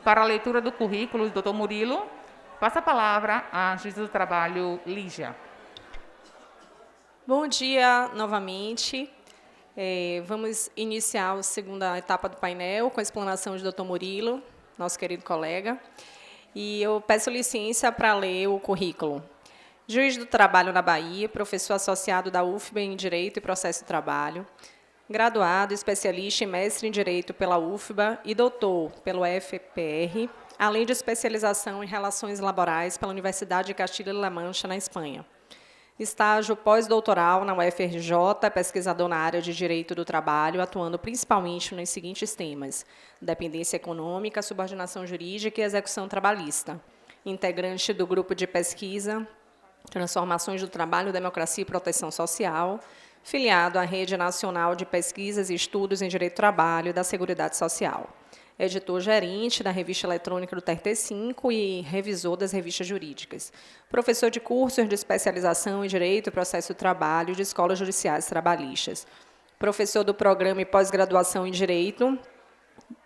Para a leitura do currículo, doutor Murilo, passa a palavra à juíza do trabalho, Lígia. Bom dia novamente. Vamos iniciar a segunda etapa do painel com a explanação de doutor Murilo, nosso querido colega. E eu peço licença para ler o currículo. Juiz do trabalho na Bahia, professor associado da UFBA em Direito e Processo do Trabalho, graduado, especialista e mestre em Direito pela UFBA e doutor pelo FPR, além de especialização em Relações Laborais pela Universidade de Castilha-La Mancha, na Espanha. Estágio pós-doutoral na UFRJ, pesquisador na área de Direito do Trabalho, atuando principalmente nos seguintes temas: dependência econômica, subordinação jurídica e execução trabalhista. Integrante do grupo de pesquisa Transformações do Trabalho, Democracia e Proteção Social, filiado à Rede Nacional de Pesquisas e Estudos em Direito do Trabalho da Seguridade Social. Editor-gerente da revista eletrônica do TRT5 e revisor das revistas jurídicas. Professor de cursos de especialização em Direito e Processo do Trabalho de escolas judiciais trabalhistas. Professor do programa e pós-graduação em Direito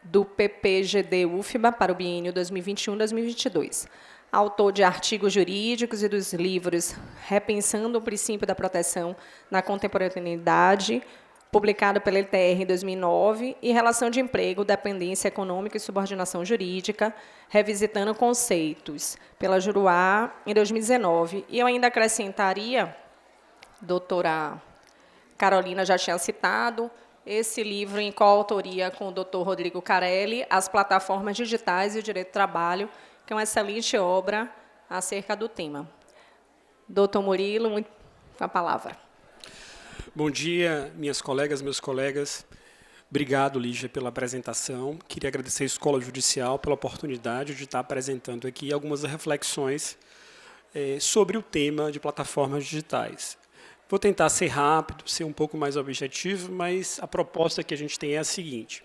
do PPGD UFBA para o biênio 2021-2022. Autor de artigos jurídicos e dos livros Repensando o Princípio da Proteção na Contemporaneidade, publicado pela LTR em 2009, e Relação de Emprego, Dependência Econômica e Subordinação Jurídica, revisitando conceitos, pela Juruá, em 2019. E eu ainda acrescentaria, doutora Carolina já tinha citado, esse livro em coautoria com o doutor Rodrigo Carelli, As Plataformas Digitais e o Direito do Trabalho, que é uma excelente obra acerca do tema. Doutor Murilo, muito com a palavra. Bom dia, minhas colegas, meus colegas. Obrigado, Lígia, pela apresentação. Queria agradecer à Escola Judicial pela oportunidade de estar apresentando aqui algumas reflexões sobre o tema de plataformas digitais. Vou tentar ser rápido, ser um pouco mais objetivo, mas a proposta que a gente tem é a seguinte.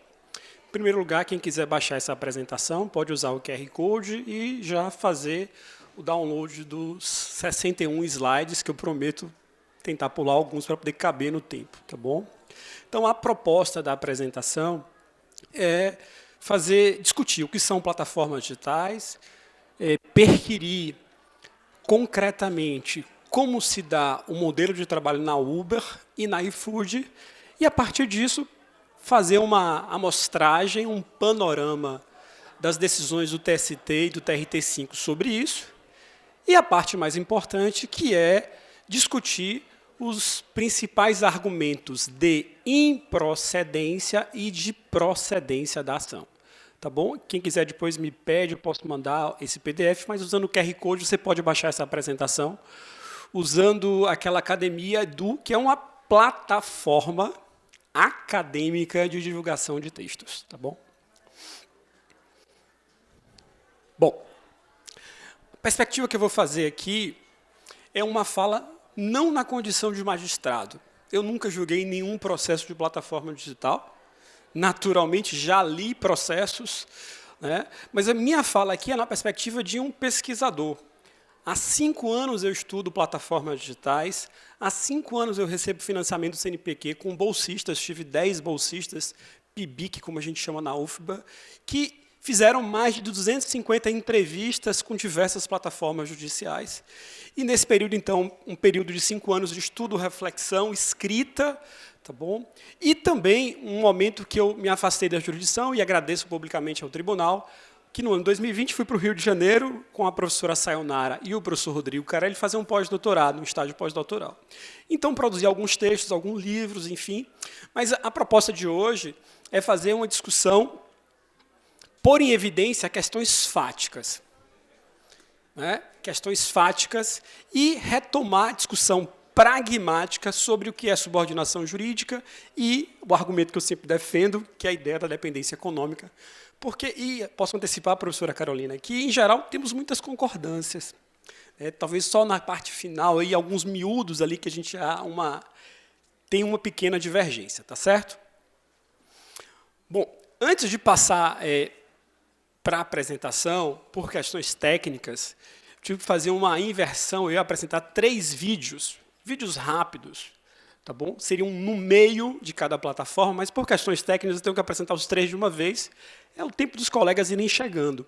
Em primeiro lugar, quem quiser baixar essa apresentação pode usar o QR Code e já fazer o download dos 61 slides, que eu prometo tentar pular alguns para poder caber no tempo, tá bom? Então, a proposta da apresentação é discutir o que são plataformas digitais, perquirir concretamente como se dá o modelo de trabalho na Uber e na iFood, e, a partir disso, fazer uma amostragem, um panorama das decisões do TST e do TRT5 sobre isso, e a parte mais importante, que é discutir os principais argumentos de improcedência e de procedência da ação. Tá bom? Quem quiser depois me pede, eu posso mandar esse PDF, mas usando o QR Code você pode baixar essa apresentação, usando aquela academia que é uma plataforma acadêmica de divulgação de textos. Tá bom? Bom, a perspectiva que eu vou fazer aqui é uma fala não na condição de magistrado. Eu nunca julguei nenhum processo de plataforma digital. Naturalmente, já li processos, né? Mas a minha fala aqui é na perspectiva de um pesquisador. Há 5 anos eu estudo plataformas digitais, há 5 anos eu recebo financiamento do CNPq com bolsistas, tive 10 bolsistas, PIBIC, como a gente chama na UFBA, que fizeram mais de 250 entrevistas com diversas plataformas judiciais. E, nesse período, então, um período de 5 anos de estudo, reflexão, escrita, tá bom? E também um momento que eu me afastei da jurisdição e agradeço publicamente ao tribunal, que no ano de 2020 fui para o Rio de Janeiro com a professora Sayonara e o professor Rodrigo Carelli fazer um pós-doutorado, um estágio pós-doutoral. Então, produzi alguns textos, alguns livros, enfim. Mas a proposta de hoje é fazer uma discussão, pôr em evidência questões fáticas, né? Questões fáticas, e retomar a discussão pragmática sobre o que é subordinação jurídica e o argumento que eu sempre defendo, que é a ideia da dependência econômica. Porque, e posso antecipar, professora Carolina, que, em geral, temos muitas concordâncias. Talvez só na parte final, aí, alguns miúdos ali que a gente tem uma pequena divergência, tá certo? Bom, antes de passar para a apresentação, por questões técnicas, tive que fazer uma inversão, eu ia apresentar 3 vídeos rápidos, tá bom? Seriam no meio de cada plataforma, mas por questões técnicas eu tenho que apresentar os 3 de uma vez. é o tempo dos colegas irem chegando.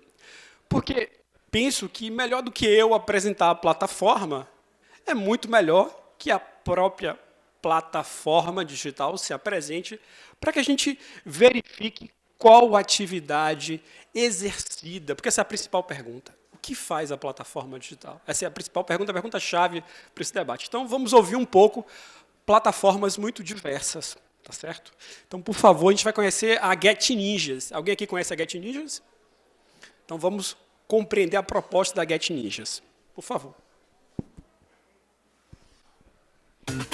Porque penso que melhor do que eu apresentar a plataforma, é muito melhor que a própria plataforma digital se apresente para que a gente verifique qual atividade exercida, porque essa é a principal pergunta. O que faz a plataforma digital? Essa é a principal pergunta, a pergunta-chave para esse debate. Então, vamos ouvir um pouco plataformas muito diversas, tá certo? Então, por favor, a gente vai conhecer a Get Ninjas. Alguém aqui conhece a Get Ninjas? Então, vamos compreender a proposta da Get Ninjas. Por favor.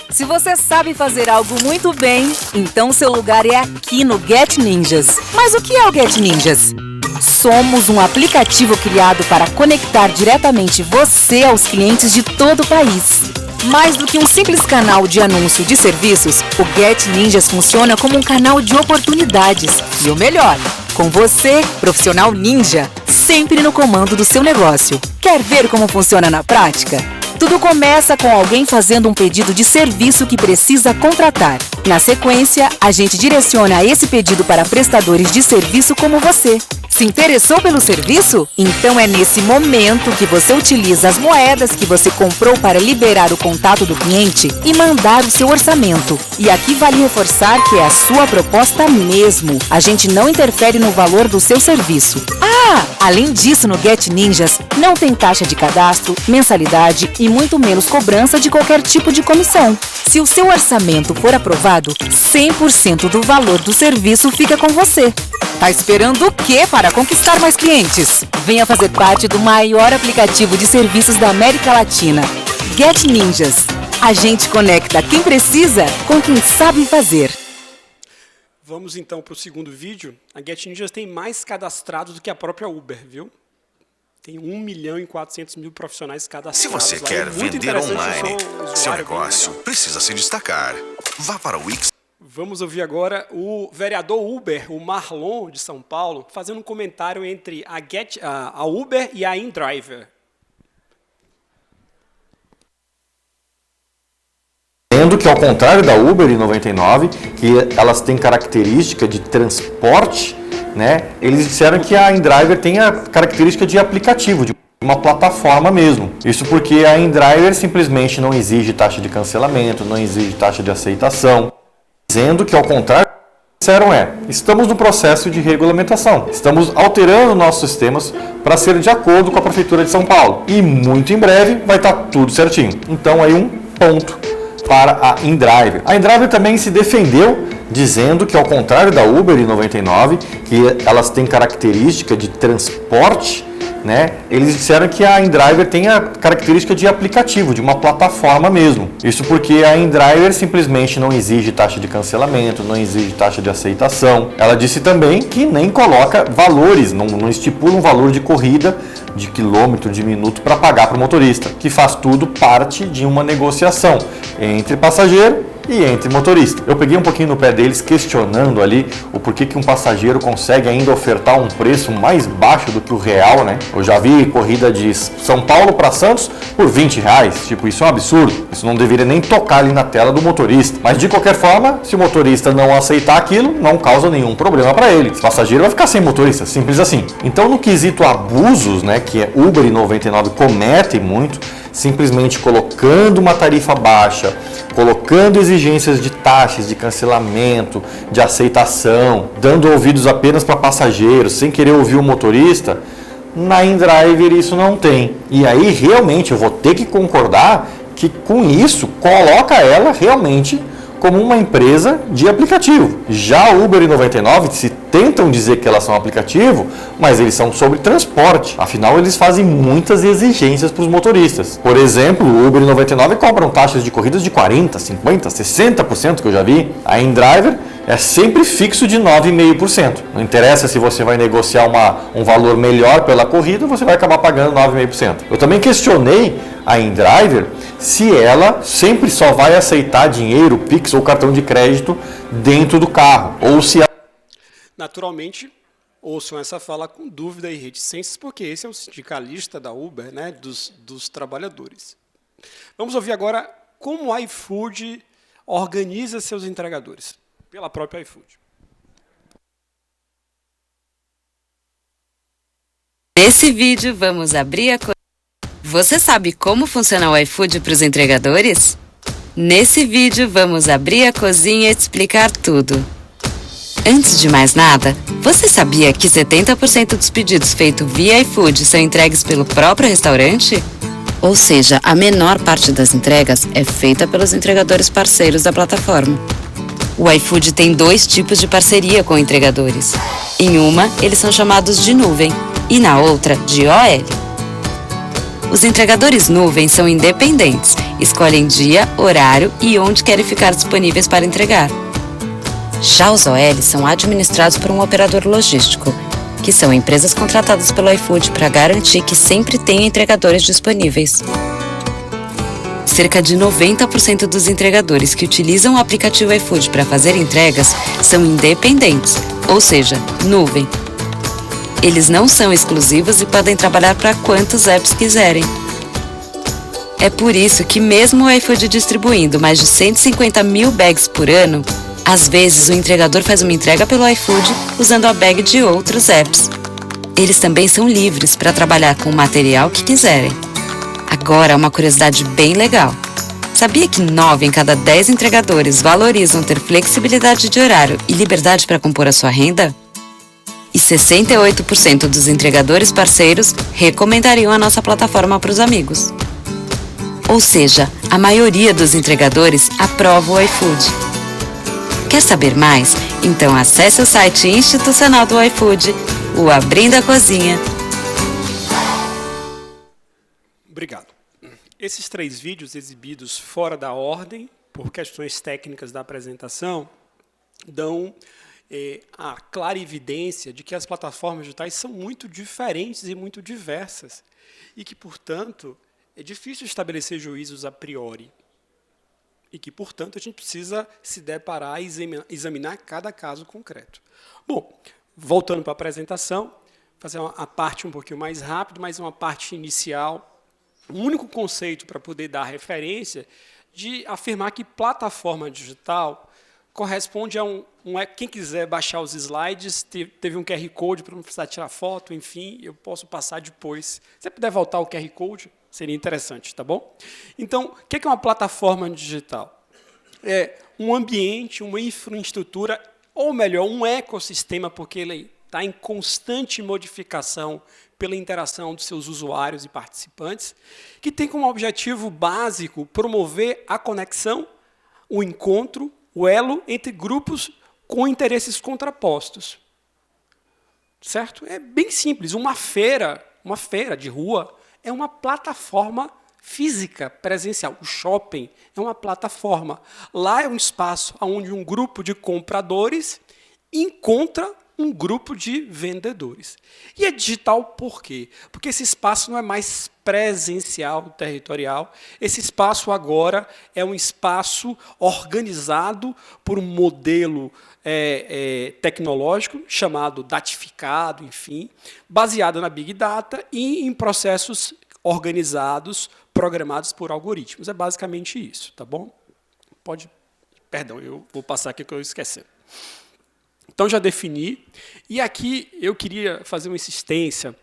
Se você sabe fazer algo muito bem, então seu lugar é aqui no Get Ninjas. Mas o que é o Get Ninjas? Somos um aplicativo criado para conectar diretamente você aos clientes de todo o país. Mais do que um simples canal de anúncio de serviços, o Get Ninjas funciona como um canal de oportunidades. E o melhor, com você, profissional ninja, sempre no comando do seu negócio. Quer ver como funciona na prática? Tudo começa com alguém fazendo um pedido de serviço que precisa contratar. Na sequência, a gente direciona esse pedido para prestadores de serviço como você. Se interessou pelo serviço? Então é nesse momento que você utiliza as moedas que você comprou para liberar o contato do cliente e mandar o seu orçamento. E aqui vale reforçar que é a sua proposta mesmo. A gente não interfere no valor do seu serviço. Além disso, no Get Ninjas não tem taxa de cadastro, mensalidade e muito menos cobrança de qualquer tipo de comissão. Se o seu orçamento for aprovado, 100% do valor do serviço fica com você. Tá esperando o quê para conquistar mais clientes? Venha fazer parte do maior aplicativo de serviços da América Latina. Get Ninjas. A gente conecta quem precisa com quem sabe fazer. Vamos então para o segundo vídeo. A Get Ninjas tem mais cadastrados do que a própria Uber, viu? Tem 1.400.000 profissionais cadastrados. Se você quer vender online, seu negócio precisa se destacar. Vá para o Wix. Vamos ouvir agora o vereador Uber, o Marlon, de São Paulo, fazendo um comentário entre a Uber e a InDriver. Sendo que, ao contrário da Uber e 99, que elas têm característica de transporte, né, eles disseram que a InDriver tem a característica de aplicativo, de uma plataforma mesmo. Isso porque a InDriver simplesmente não exige taxa de cancelamento, não exige taxa de aceitação. Dizendo que, ao contrário, disseram estamos no processo de regulamentação. Estamos alterando nossos sistemas para ser de acordo com a Prefeitura de São Paulo. E muito em breve vai estar tudo certinho. Então, aí um ponto para a InDriver. A InDriver também se defendeu dizendo que, ao contrário da Uber e 99, que elas têm característica de transporte, né, eles disseram que a InDriver tem a característica de aplicativo, de uma plataforma mesmo. Isso porque a InDriver simplesmente não exige taxa de cancelamento, não exige taxa de aceitação. Ela disse também que nem coloca valores, não estipula um valor de corrida, de quilômetro, de minuto para pagar para o motorista, que faz tudo parte de uma negociação entre passageiro e entre motorista. Eu peguei um pouquinho no pé deles questionando ali o porquê que um passageiro consegue ainda ofertar um preço mais baixo do que o real, né? Eu já vi corrida de São Paulo para Santos por R$20. Tipo, isso é um absurdo. Isso não deveria nem tocar ali na tela do motorista. Mas de qualquer forma, se o motorista não aceitar aquilo, não causa nenhum problema para ele. Esse passageiro vai ficar sem motorista, simples assim. Então, no quesito abusos, né, que é Uber e 99 cometem muito, simplesmente colocando uma tarifa baixa, colocando exigências de taxas, de cancelamento, de aceitação, dando ouvidos apenas para passageiros, sem querer ouvir o motorista, na InDriver isso não tem. E aí realmente eu vou ter que concordar que com isso coloca ela realmente como uma empresa de aplicativo. Já a Uber e 99 se tentam dizer que elas são aplicativo, mas eles são sobre transporte. Afinal, eles fazem muitas exigências para os motoristas. Por exemplo, o Uber e 99 cobram taxas de corridas de 40%, 50%, 60% que eu já vi. A InDriver é sempre fixo de 9,5%. Não interessa se você vai negociar um valor melhor pela corrida, você vai acabar pagando 9,5%. Eu também questionei a InDriver se ela sempre só vai aceitar dinheiro, Pix ou cartão de crédito dentro do carro, ou se ela... Naturalmente, ouçam essa fala com dúvida e reticências, porque esse é o sindicalista da Uber, né, dos trabalhadores. Vamos ouvir agora como o iFood organiza seus entregadores, pela própria iFood. Nesse vídeo, vamos abrir a cozinha. Você sabe como funciona o iFood para os entregadores? Nesse vídeo, vamos abrir a cozinha e te explicar tudo. Antes de mais nada, você sabia que 70% dos pedidos feitos via iFood são entregues pelo próprio restaurante? Ou seja, a menor parte das entregas é feita pelos entregadores parceiros da plataforma. O iFood tem 2 tipos de parceria com entregadores. Em uma, eles são chamados de nuvem, e na outra, de OL. Os entregadores nuvem são independentes, escolhem dia, horário e onde querem ficar disponíveis para entregar. Já os OL são administrados por um operador logístico, que são empresas contratadas pelo iFood para garantir que sempre tenha entregadores disponíveis. Cerca de 90% dos entregadores que utilizam o aplicativo iFood para fazer entregas são independentes, ou seja, nuvem. Eles não são exclusivos e podem trabalhar para quantos apps quiserem. É por isso que mesmo o iFood distribuindo mais de 150 mil bags por ano, às vezes o entregador faz uma entrega pelo iFood usando a bag de outros apps. Eles também são livres para trabalhar com o material que quiserem. Agora, uma curiosidade bem legal. Sabia que 9 em cada 10 entregadores valorizam ter flexibilidade de horário e liberdade para compor a sua renda? E 68% dos entregadores parceiros recomendariam a nossa plataforma para os amigos. Ou seja, a maioria dos entregadores aprova o iFood. Quer saber mais? Então acesse o site institucional do iFood, o Abrindo a Cozinha. Obrigado. Esses 3 vídeos exibidos fora da ordem, por questões técnicas da apresentação, dão a clara evidência de que as plataformas digitais são muito diferentes e muito diversas, e que, portanto, é difícil estabelecer juízos a priori, e que, portanto, a gente precisa se deparar e examinar cada caso concreto. Bom, voltando para a apresentação, fazer a parte um pouquinho mais rápido, mas uma parte inicial, o único conceito para poder dar referência de afirmar que plataforma digital corresponde a quem quiser baixar os slides, teve um QR Code para não precisar tirar foto, enfim, eu posso passar depois. Se você puder voltar o QR Code, seria interessante, tá bom? Então, o que é uma plataforma digital? É um ambiente, uma infraestrutura, ou melhor, um ecossistema, porque ele está em constante modificação pela interação dos seus usuários e participantes, que tem como objetivo básico promover a conexão, o encontro, o elo entre grupos com interesses contrapostos. Certo? É bem simples. Uma feira de rua é uma plataforma física, presencial. O shopping é uma plataforma. Lá é um espaço onde um grupo de compradores encontra um grupo de vendedores. E é digital por quê? Porque esse espaço não é mais presencial, territorial. Esse espaço agora é um espaço organizado por um modelo tecnológico chamado datificado, enfim, baseado na Big Data e em processos organizados, programados por algoritmos. É basicamente isso, tá bom? Perdão, eu vou passar aqui que eu esqueci. Então, já defini. E aqui eu queria fazer uma insistência.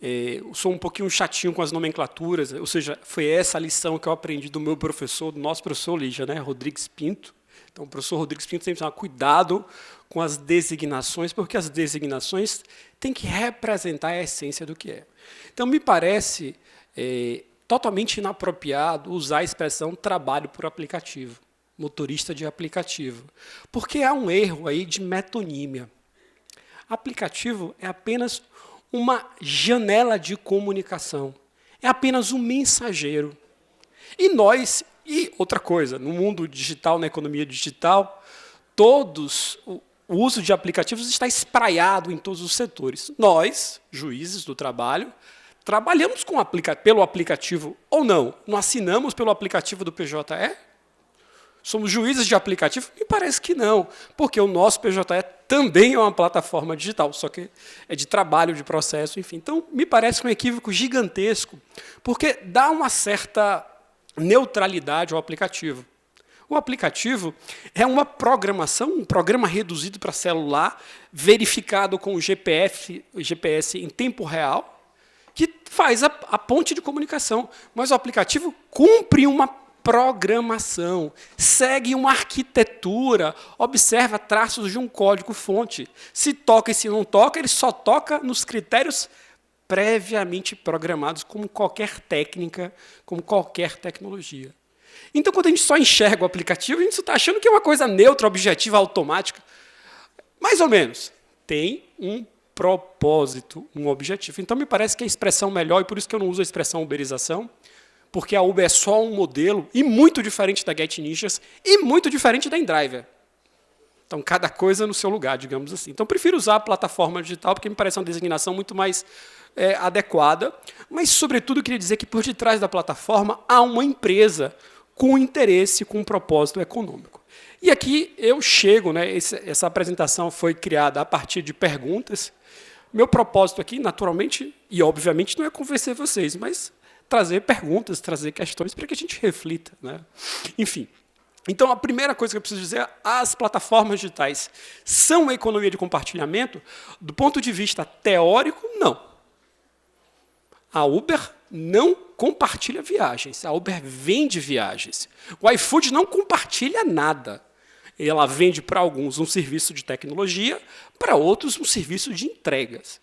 Eu sou um pouquinho chatinho com as nomenclaturas, ou seja, foi essa a lição que eu aprendi do meu professor, do nosso professor Lígia, né, Rodrigues Pinto. Então, o professor Rodrigues Pinto sempre fala, cuidado com as designações, porque as designações têm que representar a essência do que é. Então, me parece totalmente inapropriado usar a expressão trabalho por aplicativo. Motorista de aplicativo, porque há um erro aí de metonímia. Aplicativo é apenas uma janela de comunicação, é apenas um mensageiro. E outra coisa, no mundo digital, na economia digital, o uso de aplicativos está espraiado em todos os setores. Nós, juízes do trabalho, trabalhamos pelo aplicativo ou não? Não assinamos pelo aplicativo do PJE? Somos juízes de aplicativo? Me parece que não, porque o nosso PJE também é uma plataforma digital, só que é de trabalho, de processo, enfim. Então, me parece um equívoco gigantesco, porque dá uma certa neutralidade ao aplicativo. O aplicativo é uma programação, um programa reduzido para celular, verificado com o GPS em tempo real, que faz a ponte de comunicação. Mas o aplicativo cumpre uma programação, segue uma arquitetura, observa traços de um código-fonte. Se toca e se não toca, ele só toca nos critérios previamente programados, como qualquer técnica, como qualquer tecnologia. Então, quando a gente só enxerga o aplicativo, a gente está achando que é uma coisa neutra, objetiva, automática. Mais ou menos. Tem um propósito, um objetivo. Então, me parece que a expressão melhor, e por isso que eu não uso a expressão uberização, porque a Uber é só um modelo, e muito diferente da GetNinjas, e muito diferente da InDriver. Então, cada coisa no seu lugar, digamos assim. Então, eu prefiro usar a plataforma digital, porque me parece uma designação muito mais adequada. Mas, sobretudo, eu queria dizer que, por detrás da plataforma, há uma empresa com interesse, com um propósito econômico. E aqui eu chego, né, essa apresentação foi criada a partir de perguntas. Meu propósito aqui, naturalmente, e obviamente, não é convencer vocês, mas trazer perguntas, trazer questões para que a gente reflita, né? Enfim. Então, a primeira coisa que eu preciso dizer é as plataformas digitais são uma economia de compartilhamento? Do ponto de vista teórico, não. A Uber não compartilha viagens, a Uber vende viagens. O iFood não compartilha nada. Ela vende para alguns um serviço de tecnologia, para outros um serviço de entregas.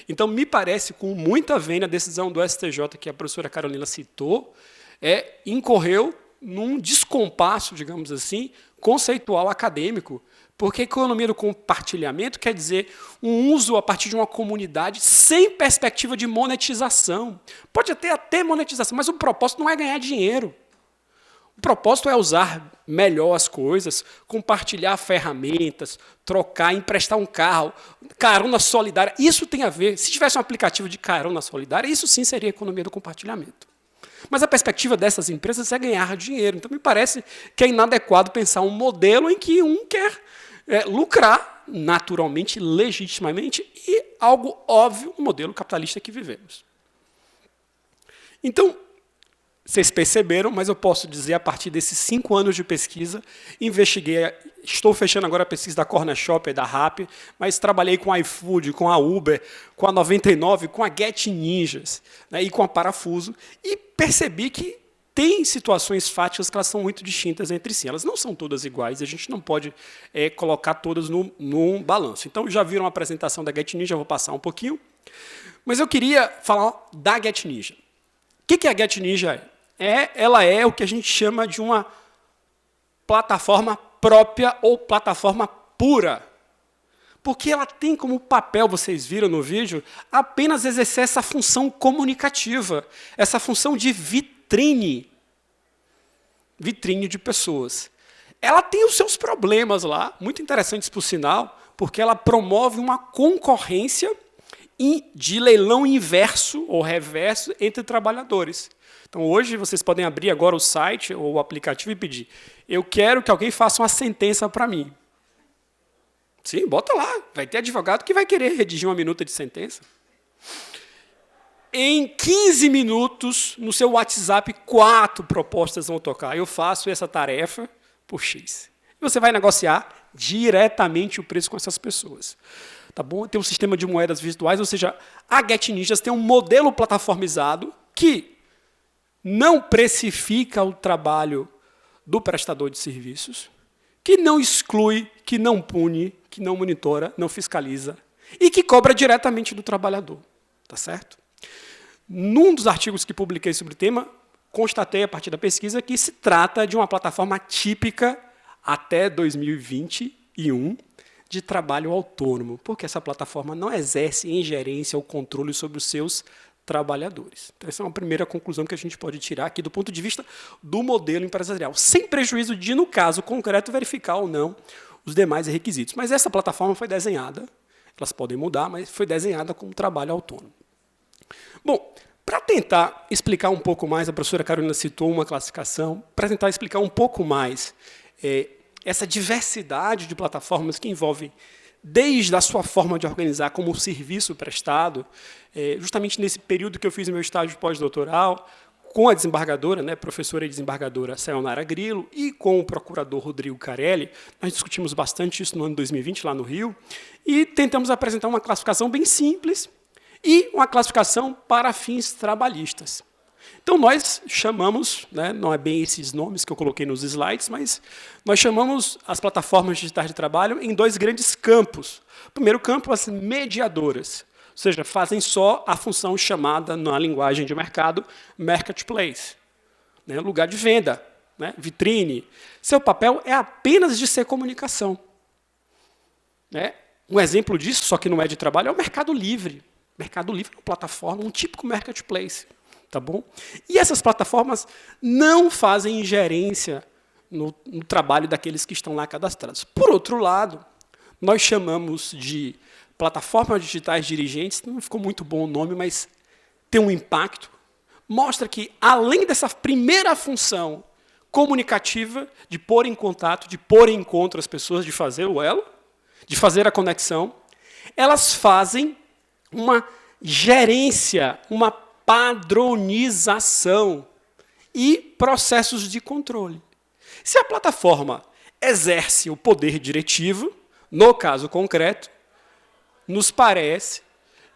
Então, me parece, com muita vênia, a decisão do STJ, que a professora Carolina citou, incorreu num descompasso, digamos assim, conceitual acadêmico, porque a economia do compartilhamento quer dizer um uso a partir de uma comunidade sem perspectiva de monetização. Pode até ter monetização, mas o propósito não é ganhar dinheiro. O propósito é usar melhor as coisas, compartilhar ferramentas, trocar, emprestar um carro, carona solidária. Isso tem a ver, se tivesse um aplicativo de carona solidária, isso sim seria a economia do compartilhamento. Mas a perspectiva dessas empresas é ganhar dinheiro. Então, me parece que é inadequado pensar um modelo em que um quer lucrar naturalmente, legitimamente, e algo óbvio no modelo capitalista que vivemos. Então, vocês perceberam, mas eu posso dizer, a partir desses 5 anos de pesquisa, investiguei, estou fechando agora a pesquisa da Cornershop e da Rappi, mas trabalhei com a iFood, com a Uber, com a 99, com a GetNinjas, né, e com a Parafuso, e percebi que tem situações fáticas que elas são muito distintas entre si. Elas não são todas iguais, e a gente não pode colocar todas num balanço. Então, já viram a apresentação da GetNinja, eu vou passar um pouquinho, mas eu queria falar da GetNinja. O que a GetNinja é? Ela é o que a gente chama de uma plataforma própria ou plataforma pura. Porque ela tem como papel, vocês viram no vídeo, apenas exercer essa função comunicativa, essa função de vitrine de pessoas. Ela tem os seus problemas lá, muito interessantes por sinal, porque ela promove uma concorrência de leilão inverso ou reverso entre trabalhadores. Então, hoje, vocês podem abrir agora o site ou o aplicativo e pedir: eu quero que alguém faça uma sentença para mim. Sim, bota lá. Vai ter advogado que vai querer redigir uma minuta de sentença. Em 15 minutos, no seu WhatsApp, 4 propostas vão tocar. Eu faço essa tarefa por X. E você vai negociar diretamente o preço com essas pessoas. Tá bom? Tem um sistema de moedas virtuais, ou seja, a GetNinjas tem um modelo plataformizado que não precifica o trabalho do prestador de serviços, que não exclui, que não pune, que não monitora, não fiscaliza e que cobra diretamente do trabalhador. Tá certo? Num dos artigos que publiquei sobre o tema, constatei, a partir da pesquisa, que se trata de uma plataforma típica até 2021 de trabalho autônomo, porque essa plataforma não exerce ingerência ou controle sobre os seus trabalhadores. Então, essa é uma primeira conclusão que a gente pode tirar aqui do ponto de vista do modelo empresarial, sem prejuízo de, no caso concreto, verificar ou não os demais requisitos. Mas essa plataforma foi desenhada, elas podem mudar, mas foi desenhada como trabalho autônomo. Bom, para tentar explicar um pouco mais, a professora Carolina citou uma classificação, para tentar explicar um pouco mais essa diversidade de plataformas que envolvem desde a sua forma de organizar como um serviço prestado, justamente nesse período que eu fiz meu estágio pós-doutoral, com a desembargadora, né, professora e desembargadora Sayonara Grillo, e com o procurador Rodrigo Carelli, nós discutimos bastante isso no ano 2020, lá no Rio, e tentamos apresentar uma classificação bem simples, e uma classificação para fins trabalhistas. Então, nós chamamos, né, não é bem esses nomes que eu coloquei nos slides, mas nós chamamos as plataformas digitais de trabalho em 2 grandes campos. O primeiro campo, as mediadoras, ou seja, fazem só a função chamada, na linguagem de mercado, marketplace, né, lugar de venda, né, vitrine. Seu papel é apenas de ser comunicação. Né? Um exemplo disso, só que não é de trabalho, é o Mercado Livre. Mercado Livre é uma plataforma, um típico marketplace. Tá bom? E essas plataformas não fazem ingerência no trabalho daqueles que estão lá cadastrados. Por outro lado, nós chamamos de plataformas digitais dirigentes, não ficou muito bom o nome, mas tem um impacto, mostra que, além dessa primeira função comunicativa, de pôr em contato, de pôr em encontro as pessoas, de fazer o elo, de fazer a conexão, elas fazem uma gerência, uma padronização e processos de controle. Se a plataforma exerce o poder diretivo, no caso concreto, nos parece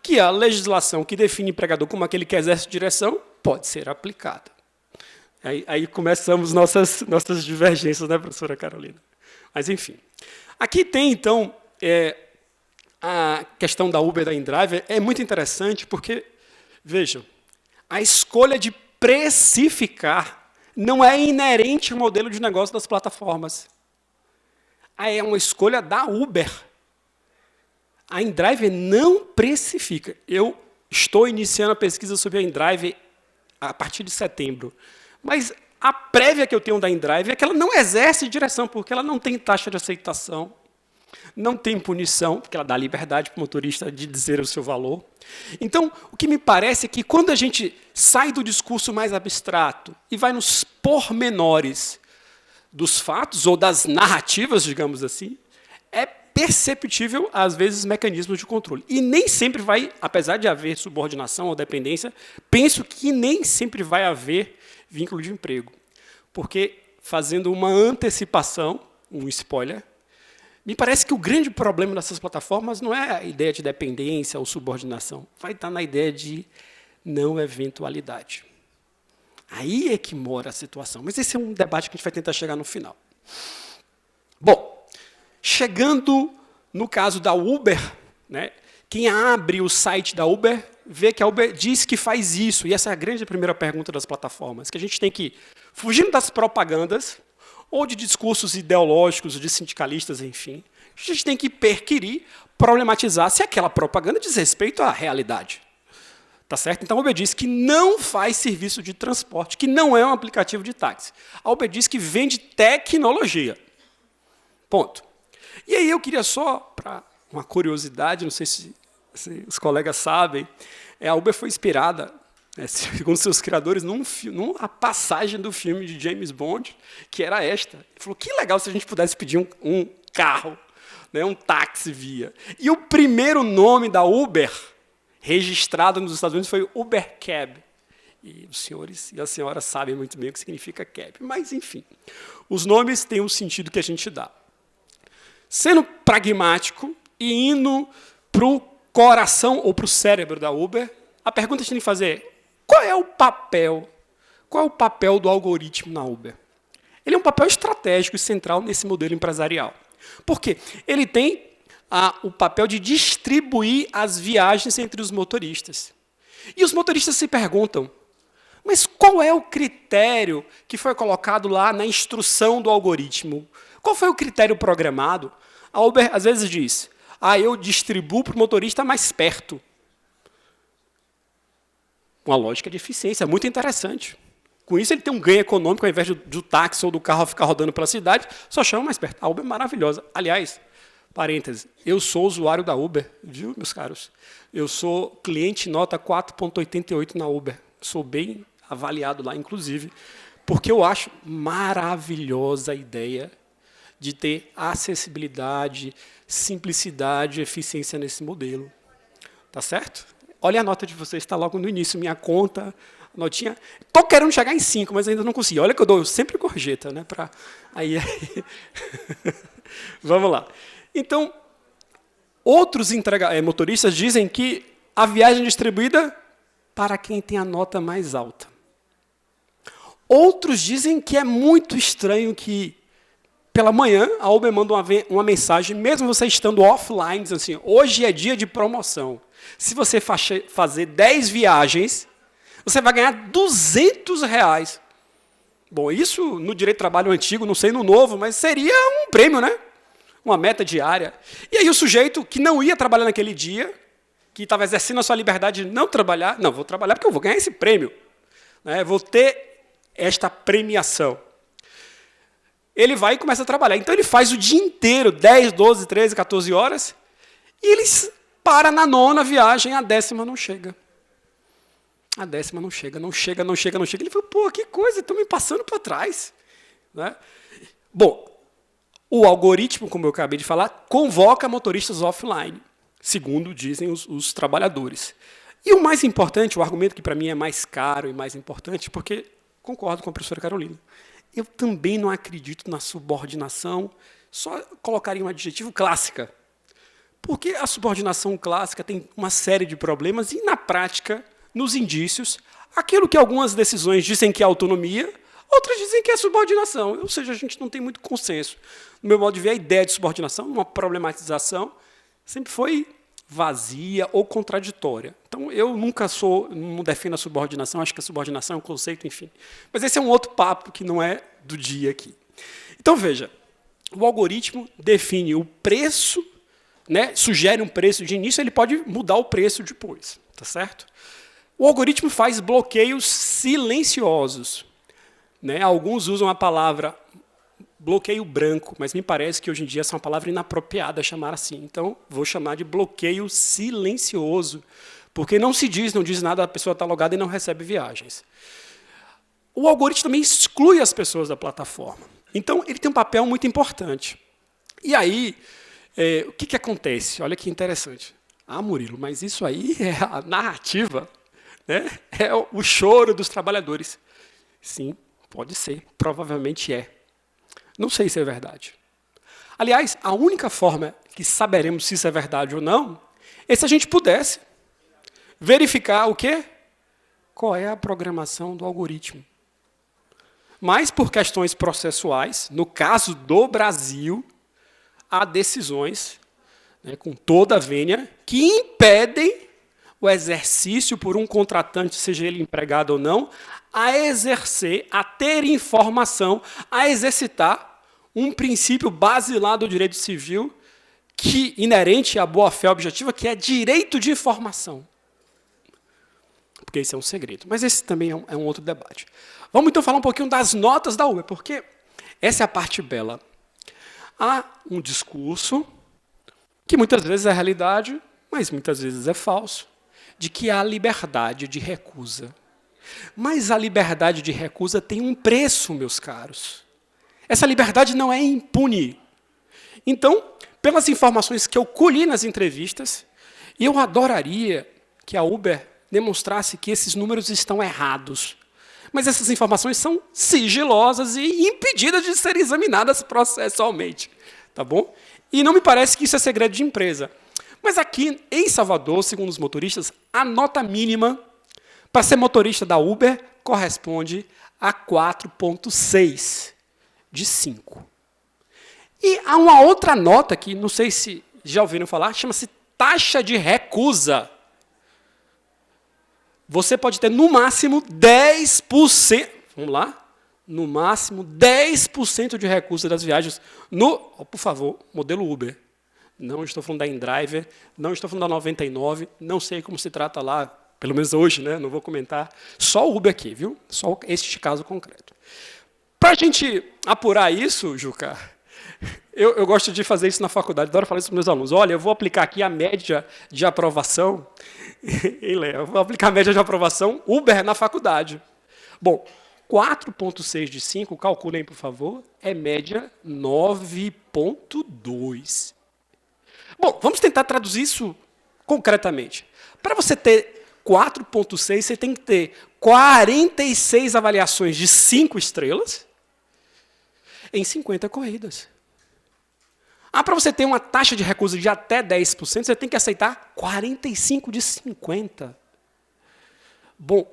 que a legislação que define empregador como aquele que exerce direção pode ser aplicada. Aí começamos nossas divergências, né, professora Carolina? Mas, enfim. Aqui tem, então, a questão da Uber, da InDriver, é muito interessante porque, vejam, a escolha de precificar não é inerente ao modelo de negócio das plataformas. É uma escolha da Uber. A InDriver não precifica. Eu estou iniciando a pesquisa sobre a InDriver a partir de setembro. Mas a prévia que eu tenho da InDriver é que ela não exerce direção, porque ela não tem taxa de aceitação, não tem punição, porque ela dá liberdade para o motorista de dizer o seu valor. Então, o que me parece é que, quando a gente sai do discurso mais abstrato e vai nos pormenores dos fatos, ou das narrativas, digamos assim, é perceptível, às vezes, mecanismos de controle. E nem sempre vai, apesar de haver subordinação ou dependência, penso que nem sempre vai haver vínculo de emprego. Porque, fazendo uma antecipação, um spoiler, me parece que o grande problema dessas plataformas não é a ideia de dependência ou subordinação, vai estar na ideia de não eventualidade. Aí é que mora a situação. Mas esse é um debate que a gente vai tentar chegar no final. Bom, chegando no caso da Uber, né, quem abre o site da Uber vê que a Uber diz que faz isso. E essa é a grande primeira pergunta das plataformas, que a gente tem que, fugindo das propagandas, ou de discursos ideológicos, de sindicalistas, enfim, a gente tem que perquirir, problematizar se aquela propaganda diz respeito à realidade. Tá certo? Então, a Uber diz que não faz serviço de transporte, que não é um aplicativo de táxi. A Uber diz que vende tecnologia. Ponto. E aí eu queria só, para uma curiosidade, não sei se os colegas sabem, a Uber foi inspirada, segundo seus criadores, numa passagem do filme de James Bond, que era esta. Ele falou, que legal se a gente pudesse pedir um carro, né, um táxi via. E o primeiro nome da Uber, registrado nos Estados Unidos, foi Uber Cab. E os senhores e as senhoras sabem muito bem o que significa cab. Mas, enfim, os nomes têm o sentido que a gente dá. Sendo pragmático e indo para o coração ou para o cérebro da Uber, a pergunta que a gente tem que fazer é, qual é o papel do algoritmo na Uber? Ele é um papel estratégico e central nesse modelo empresarial. Por quê? Ele tem o papel de distribuir as viagens entre os motoristas. E os motoristas se perguntam, mas qual é o critério que foi colocado lá na instrução do algoritmo? Qual foi o critério programado? A Uber, às vezes, diz, eu distribuo para o motorista mais perto. Uma lógica de eficiência muito interessante. Com isso, ele tem um ganho econômico, ao invés do táxi ou do carro ficar rodando pela cidade, só chama mais perto. A Uber é maravilhosa. Aliás, parênteses, eu sou usuário da Uber, viu, meus caros? Eu sou cliente nota 4.88 na Uber. Sou bem avaliado lá, inclusive, porque eu acho maravilhosa a ideia de ter acessibilidade, simplicidade e eficiência nesse modelo. Tá certo? Olha a nota de vocês, está logo no início, minha conta, notinha. Estou querendo chegar em 5, mas ainda não consegui. Olha que eu dou sempre gorjeta, né? Aí. Vamos lá. Então, outros motoristas dizem que a viagem distribuída para quem tem a nota mais alta. Outros dizem que é muito estranho que, pela manhã, a Uber manda uma mensagem, mesmo você estando offline, dizendo assim, hoje é dia de promoção. Se você fazer 10 viagens, você vai ganhar R$200. Bom, isso no direito do trabalho antigo, não sei no novo, mas seria um prêmio, né? Uma meta diária. E aí o sujeito que não ia trabalhar naquele dia, que estava exercendo a sua liberdade de não trabalhar, não, vou trabalhar porque eu vou ganhar esse prêmio. Né? Vou ter esta premiação. Ele vai e começa a trabalhar. Então ele faz o dia inteiro, 10, 12, 13, 14 horas, e ele para na 9ª viagem, a 10ª não chega. A 10ª não chega, não chega, não chega, não chega. Ele falou, pô, que coisa, estão me passando para trás. Né? Bom, o algoritmo, como eu acabei de falar, convoca motoristas offline, segundo dizem os trabalhadores. E o mais importante, o argumento que para mim é mais caro e mais importante, porque concordo com a professora Carolina, eu também não acredito na subordinação, só colocaria um adjetivo clássica. Porque a subordinação clássica tem uma série de problemas e, na prática, nos indícios, aquilo que algumas decisões dizem que é autonomia, outras dizem que é subordinação. Ou seja, a gente não tem muito consenso. No meu modo de ver, a ideia de subordinação, uma problematização, sempre foi vazia ou contraditória. Então, eu não defendo a subordinação, acho que a subordinação é um conceito, enfim. Mas esse é um outro papo que não é do dia aqui. Então, veja, o algoritmo define o preço, né, sugere um preço de início, ele pode mudar o preço depois, tá certo? O algoritmo faz bloqueios silenciosos. Né? Alguns usam a palavra bloqueio branco, mas me parece que hoje em dia essa é uma palavra inapropriada chamar assim. Então, vou chamar de bloqueio silencioso, porque não diz nada, a pessoa está logada e não recebe viagens. O algoritmo também exclui as pessoas da plataforma. Então, ele tem um papel muito importante. E aí, o que acontece? Olha que interessante. Ah, Murilo, mas isso aí é a narrativa, né? É o choro dos trabalhadores. Sim, pode ser, provavelmente é. Não sei se é verdade. Aliás, a única forma que saberemos se isso é verdade ou não é se a gente pudesse verificar o quê? Qual é a programação do algoritmo. Mas, por questões processuais, no caso do Brasil, há decisões, né, com toda a vênia, que impedem o exercício por um contratante, seja ele empregado ou não, a exercer, a ter informação, a exercitar um princípio basilar do direito civil que inerente à boa-fé objetiva, que é direito de informação. Porque esse é um segredo. Mas esse também é um outro debate. Vamos então falar um pouquinho das notas da Uber, porque essa é a parte bela. Há um discurso, que muitas vezes é realidade, mas muitas vezes é falso, de que há liberdade de recusa. Mas a liberdade de recusa tem um preço, meus caros. Essa liberdade não é impune. Então, pelas informações que eu colhi nas entrevistas, eu adoraria que a Uber demonstrasse que esses números estão errados. Mas essas informações são sigilosas e impedidas de serem examinadas processualmente. Tá bom? E não me parece que isso é segredo de empresa. Mas aqui, em Salvador, segundo os motoristas, a nota mínima para ser motorista da Uber corresponde a 4,6 de 5. E há uma outra nota que, não sei se já ouviram falar, chama-se taxa de recusa. Você pode ter, no máximo, 10%. Vamos lá? No máximo, 10% de recusa das viagens no, por favor, modelo Uber. Não estou falando da InDriver, não estou falando da 99, não sei como se trata lá, pelo menos hoje, né? Não vou comentar. Só o Uber aqui, viu? Só este caso concreto. Para a gente apurar isso, Juca, eu gosto de fazer isso na faculdade, adoro falar isso para os meus alunos. Olha, eu vou aplicar aqui a média de aprovação, eu vou aplicar a média de aprovação Uber na faculdade. Bom, 4,6 de 5, calculem, por favor, é média 9,2. Bom, vamos tentar traduzir isso concretamente. Para você ter 4,6, você tem que ter 46 avaliações de 5 estrelas em 50 corridas. Para você ter uma taxa de recusa de até 10%, você tem que aceitar 45 de 50. Bom,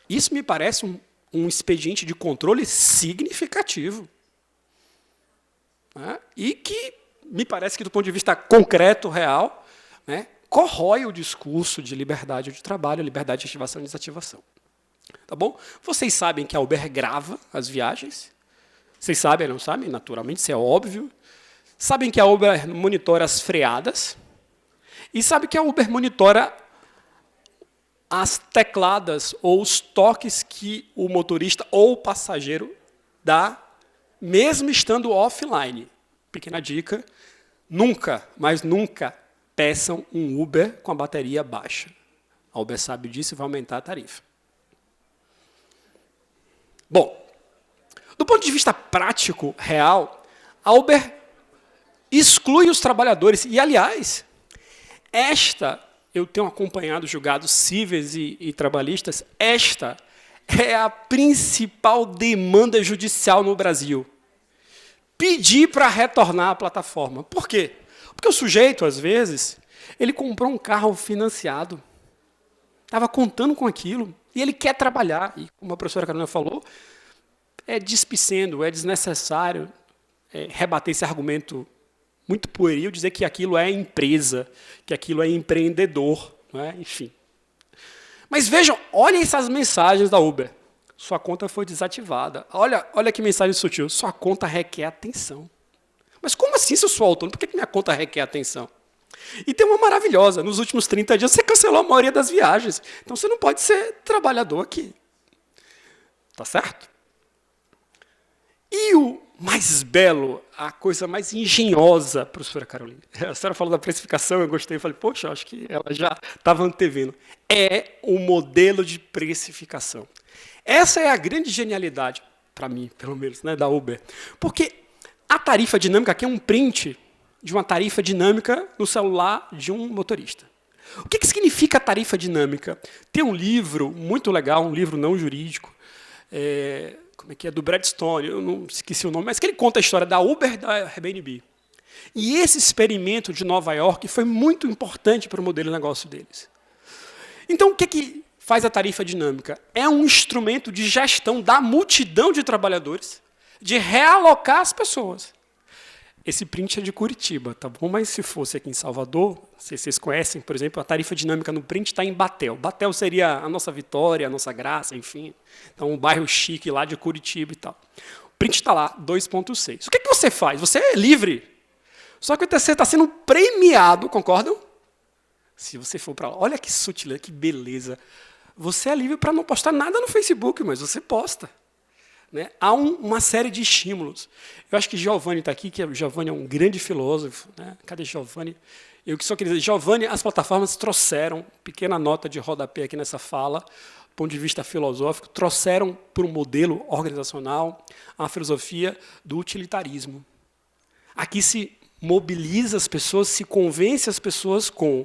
isso me parece um expediente de controle significativo. Né? E que me parece que, do ponto de vista concreto, real, né, corrói o discurso de liberdade de trabalho, liberdade de ativação e desativação. Tá bom? Vocês sabem que a Uber grava as viagens. Vocês sabem, não sabem? Naturalmente, isso é óbvio. Sabem que a Uber monitora as freadas. E sabem que a Uber monitora as tecladas ou os toques que o motorista ou o passageiro dá, mesmo estando offline. Pequena dica, nunca, mas nunca, peçam um Uber com a bateria baixa. A Uber sabe disso e vai aumentar a tarifa. Bom, do ponto de vista prático, real, a Uber exclui os trabalhadores. E, aliás, eu tenho acompanhado julgados cíveis e trabalhistas, esta é a principal demanda judicial no Brasil. Pedir para retornar à plataforma. Por quê? Porque o sujeito, às vezes, ele comprou um carro financiado, estava contando com aquilo, e ele quer trabalhar. E, como a professora Carolina falou, é despicendo, é desnecessário rebater esse argumento muito pueril, dizer que aquilo é empresa, que aquilo é empreendedor, né? Enfim. Mas vejam, olhem essas mensagens da Uber. Sua conta foi desativada. Olha que mensagem sutil. Sua conta requer atenção. Mas como assim, se eu sou autônomo? Por que minha conta requer atenção? E tem uma maravilhosa. Nos últimos 30 dias, você cancelou a maioria das viagens. Então, você não pode ser trabalhador aqui. Tá certo? E o mais belo, a coisa mais engenhosa, professora Carolina. A senhora falou da precificação, eu gostei. Eu falei, poxa, acho que ela já estava antevendo. É o modelo de precificação. Essa é a grande genialidade, para mim, pelo menos, né, da Uber. Porque a tarifa dinâmica aqui é um print de uma tarifa dinâmica no celular de um motorista. O que significa a tarifa dinâmica? Tem um livro muito legal, um livro não jurídico, como é que é, do Brad Stone, eu não esqueci o nome, mas que ele conta a história da Uber e da Airbnb. E esse experimento de Nova York foi muito importante para o modelo de negócio deles. Então, o que faz a tarifa dinâmica? É um instrumento de gestão da multidão de trabalhadores, de realocar as pessoas. Esse print é de Curitiba, tá bom? Mas se fosse aqui em Salvador, se vocês conhecem, por exemplo, a tarifa dinâmica no print está em Batel. Batel seria a nossa Vitória, a nossa Graça, enfim. Então, um bairro chique lá de Curitiba e tal. O print está lá, 2,6. O que você faz? Você é livre. Só que você está sendo premiado, concordam? Se você for para lá. Olha que sutileza, que beleza. Você é livre para não postar nada no Facebook, mas você posta. Né? Há uma série de estímulos. Eu acho que Giovanni está aqui, que Giovanni é um grande filósofo. Né? Cadê Giovanni? Eu só queria dizer, Giovanni, as plataformas trouxeram, pequena nota de rodapé aqui nessa fala, do ponto de vista filosófico, trouxeram para um modelo organizacional a filosofia do utilitarismo. Aqui se mobiliza as pessoas, se convence as pessoas com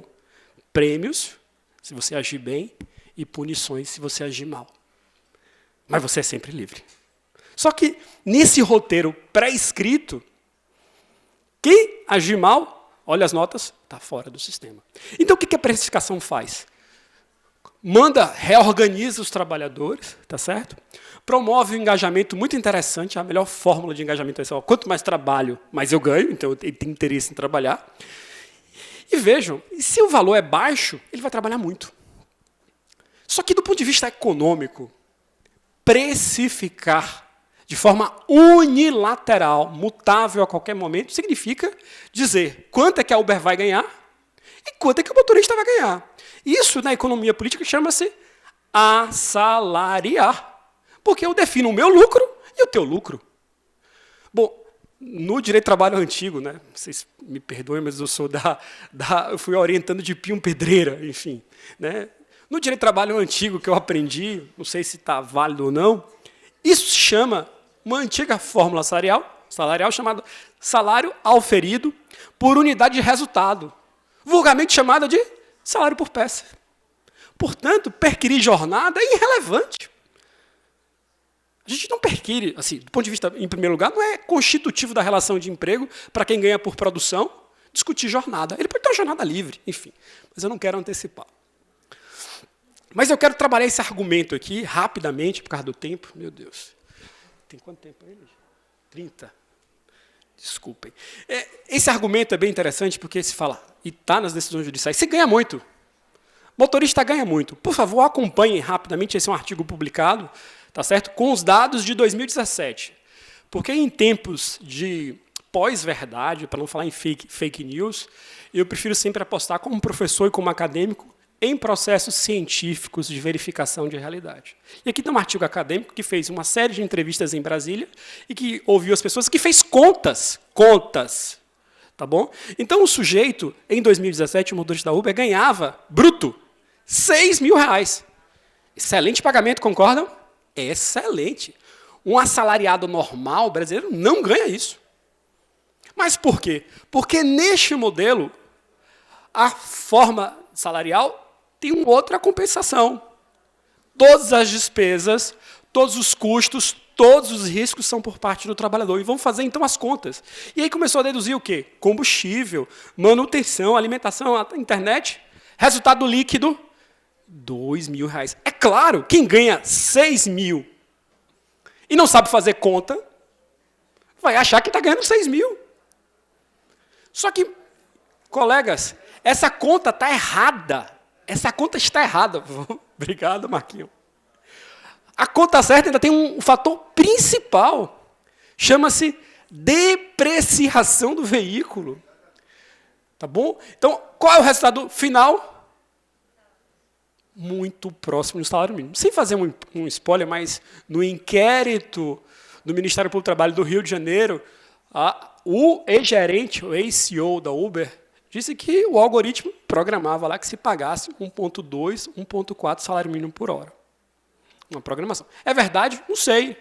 prêmios, se você agir bem, e punições, se você agir mal. Mas você é sempre livre. Só que, nesse roteiro pré-escrito, quem agir mal, olha as notas, está fora do sistema. Então, o que a precificação faz? Reorganiza os trabalhadores, tá certo? Promove um engajamento muito interessante, a melhor fórmula de engajamento é essa. Quanto mais trabalho, mais eu ganho, então ele tem interesse em trabalhar. E vejam, se o valor é baixo, ele vai trabalhar muito. Só que, do ponto de vista econômico, precificar de forma unilateral, mutável a qualquer momento, significa dizer quanto é que a Uber vai ganhar e quanto é que o motorista vai ganhar. Isso, na economia política, chama-se assalariar. Porque eu defino o meu lucro e o teu lucro. Bom, no direito do trabalho antigo, né, vocês me perdoem, mas eu sou eu fui orientando de Pinho Pedreira, enfim. Né, no direito do trabalho antigo que eu aprendi, não sei se está válido ou não, isso se chama uma antiga fórmula salarial chamada salário auferido por unidade de resultado, vulgarmente chamada de salário por peça. Portanto, perquirir jornada é irrelevante. A gente não perquire, assim, do ponto de vista, em primeiro lugar, não é constitutivo da relação de emprego para quem ganha por produção discutir jornada. Ele pode ter uma jornada livre, enfim, mas eu não quero antecipar. Mas eu quero trabalhar esse argumento aqui rapidamente, por causa do tempo. Meu Deus. Tem quanto tempo aí? 30. Desculpem. Esse argumento é bem interessante porque se fala, e está nas decisões judiciais, você ganha muito. Motorista ganha muito. Por favor, acompanhem rapidamente, esse é um artigo publicado, tá certo? Com os dados de 2017. Porque em tempos de pós-verdade, para não falar em fake news, eu prefiro sempre apostar como professor e como acadêmico em processos científicos de verificação de realidade. E aqui tem um artigo acadêmico que fez uma série de entrevistas em Brasília e que ouviu as pessoas, que fez contas, tá bom? Então, o sujeito, em 2017, o motorista da Uber ganhava, bruto, R$6.000. Excelente pagamento, concordam? Excelente. Um assalariado normal brasileiro não ganha isso. Mas por quê? Porque neste modelo, a forma salarial tem uma outra compensação. Todas as despesas, todos os custos, todos os riscos são por parte do trabalhador. E vamos fazer, então, as contas. E aí começou a deduzir o quê? Combustível, manutenção, alimentação, internet. Resultado líquido, R$2.000. É claro, quem ganha 6.000 e não sabe fazer conta, vai achar que está ganhando 6.000. Só que, colegas, essa conta está errada. Essa conta está errada. Obrigado, Marquinhos. A conta certa ainda tem um fator principal. Chama-se depreciação do veículo. Tá bom? Então, qual é o resultado final? Muito próximo do salário mínimo. Sem fazer um spoiler, mas no inquérito do Ministério Público do Trabalho do Rio de Janeiro, o ex-gerente, o ex-CEO da Uber, disse que o algoritmo programava lá que se pagasse 1,2, 1,4 salário mínimo por hora. Uma programação. É verdade? Não sei.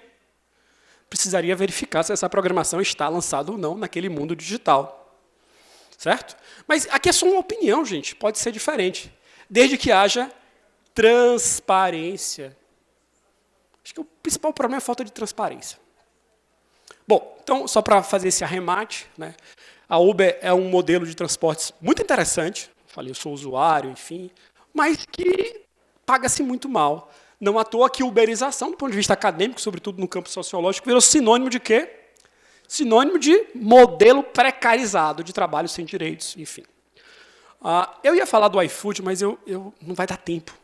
Precisaria verificar se essa programação está lançada ou não naquele mundo digital. Certo? Mas aqui é só uma opinião, gente. Pode ser diferente. Desde que haja transparência. Acho que o principal problema é a falta de transparência. Bom, então, só para fazer esse arremate, né, a Uber é um modelo de transportes muito interessante, falei, eu sou usuário, enfim, mas que paga-se muito mal. Não à toa que uberização, do ponto de vista acadêmico, sobretudo no campo sociológico, virou sinônimo de quê? Sinônimo de modelo precarizado de trabalho sem direitos, enfim. Eu ia falar do iFood, mas não vai dar tempo.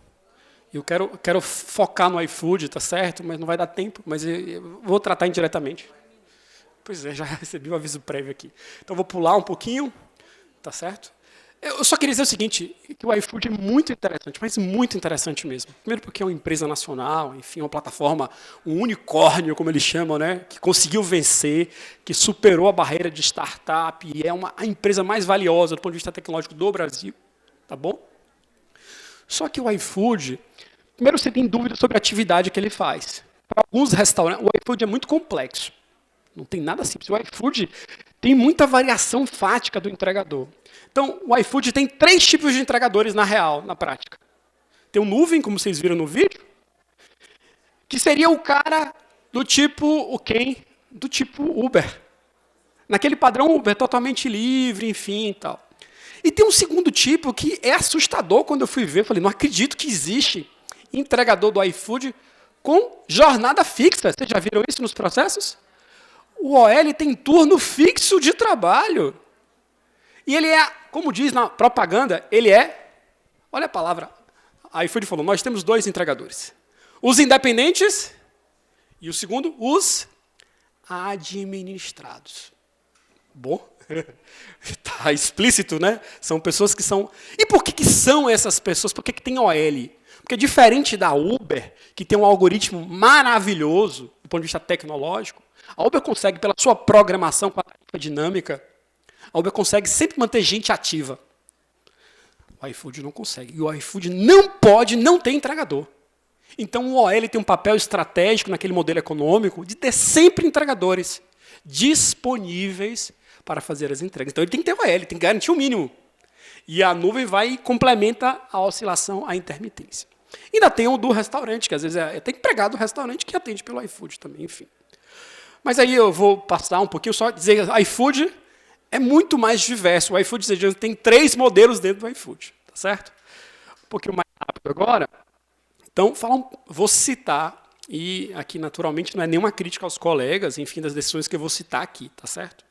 Eu quero focar no iFood, tá certo? Mas não vai dar tempo, mas eu vou tratar indiretamente. Pois é, já recebi o aviso prévio aqui. Então, vou pular um pouquinho, tá certo? Eu só queria dizer o seguinte, que o iFood é muito interessante, mas muito interessante mesmo. Primeiro porque é uma empresa nacional, enfim, uma plataforma, um unicórnio, como eles chamam, né, que conseguiu vencer, que superou a barreira de startup e é a empresa mais valiosa do ponto de vista tecnológico do Brasil, tá bom? Só que o iFood, primeiro você tem dúvida sobre a atividade que ele faz. Para alguns restaurantes, o iFood é muito complexo. Não tem nada simples. O iFood tem muita variação fática do entregador. Então, o iFood tem 3 tipos de entregadores na real, na prática. Tem o nuvem, como vocês viram no vídeo, que seria o cara do tipo do tipo Uber. Naquele padrão Uber, totalmente livre, enfim e tal. E tem um segundo tipo que é assustador quando eu fui ver. Eu falei, não acredito que existe entregador do iFood com jornada fixa. Vocês já viram isso nos processos? O OL tem turno fixo de trabalho. E ele é, como diz na propaganda, olha a palavra, a iFood falou, nós temos 2 entregadores. Os independentes e o segundo, os administrados. Bom, está explícito, né? São pessoas que são... E por que são essas pessoas? Por que tem OL? Porque diferente da Uber, que tem um algoritmo maravilhoso, do ponto de vista tecnológico, a Uber consegue, pela sua programação com a tarifa dinâmica, a Uber consegue sempre manter gente ativa. O iFood não consegue. E o iFood não tem entregador. Então, o OL tem um papel estratégico naquele modelo econômico de ter sempre entregadores disponíveis para fazer as entregas. Então, ele tem que ter OL, tem que garantir o mínimo. E a nuvem vai e complementa a oscilação, a intermitência. Ainda tem o do restaurante, que às vezes tem empregado do restaurante que atende pelo iFood também, enfim. Mas aí eu vou passar um pouquinho, só dizer que o iFood é muito mais diverso. O iFood tem 3 modelos dentro do iFood, tá certo? Um pouquinho mais rápido agora. Então, vou citar, e aqui naturalmente não é nenhuma crítica aos colegas, enfim, das decisões que eu vou citar aqui, tá certo?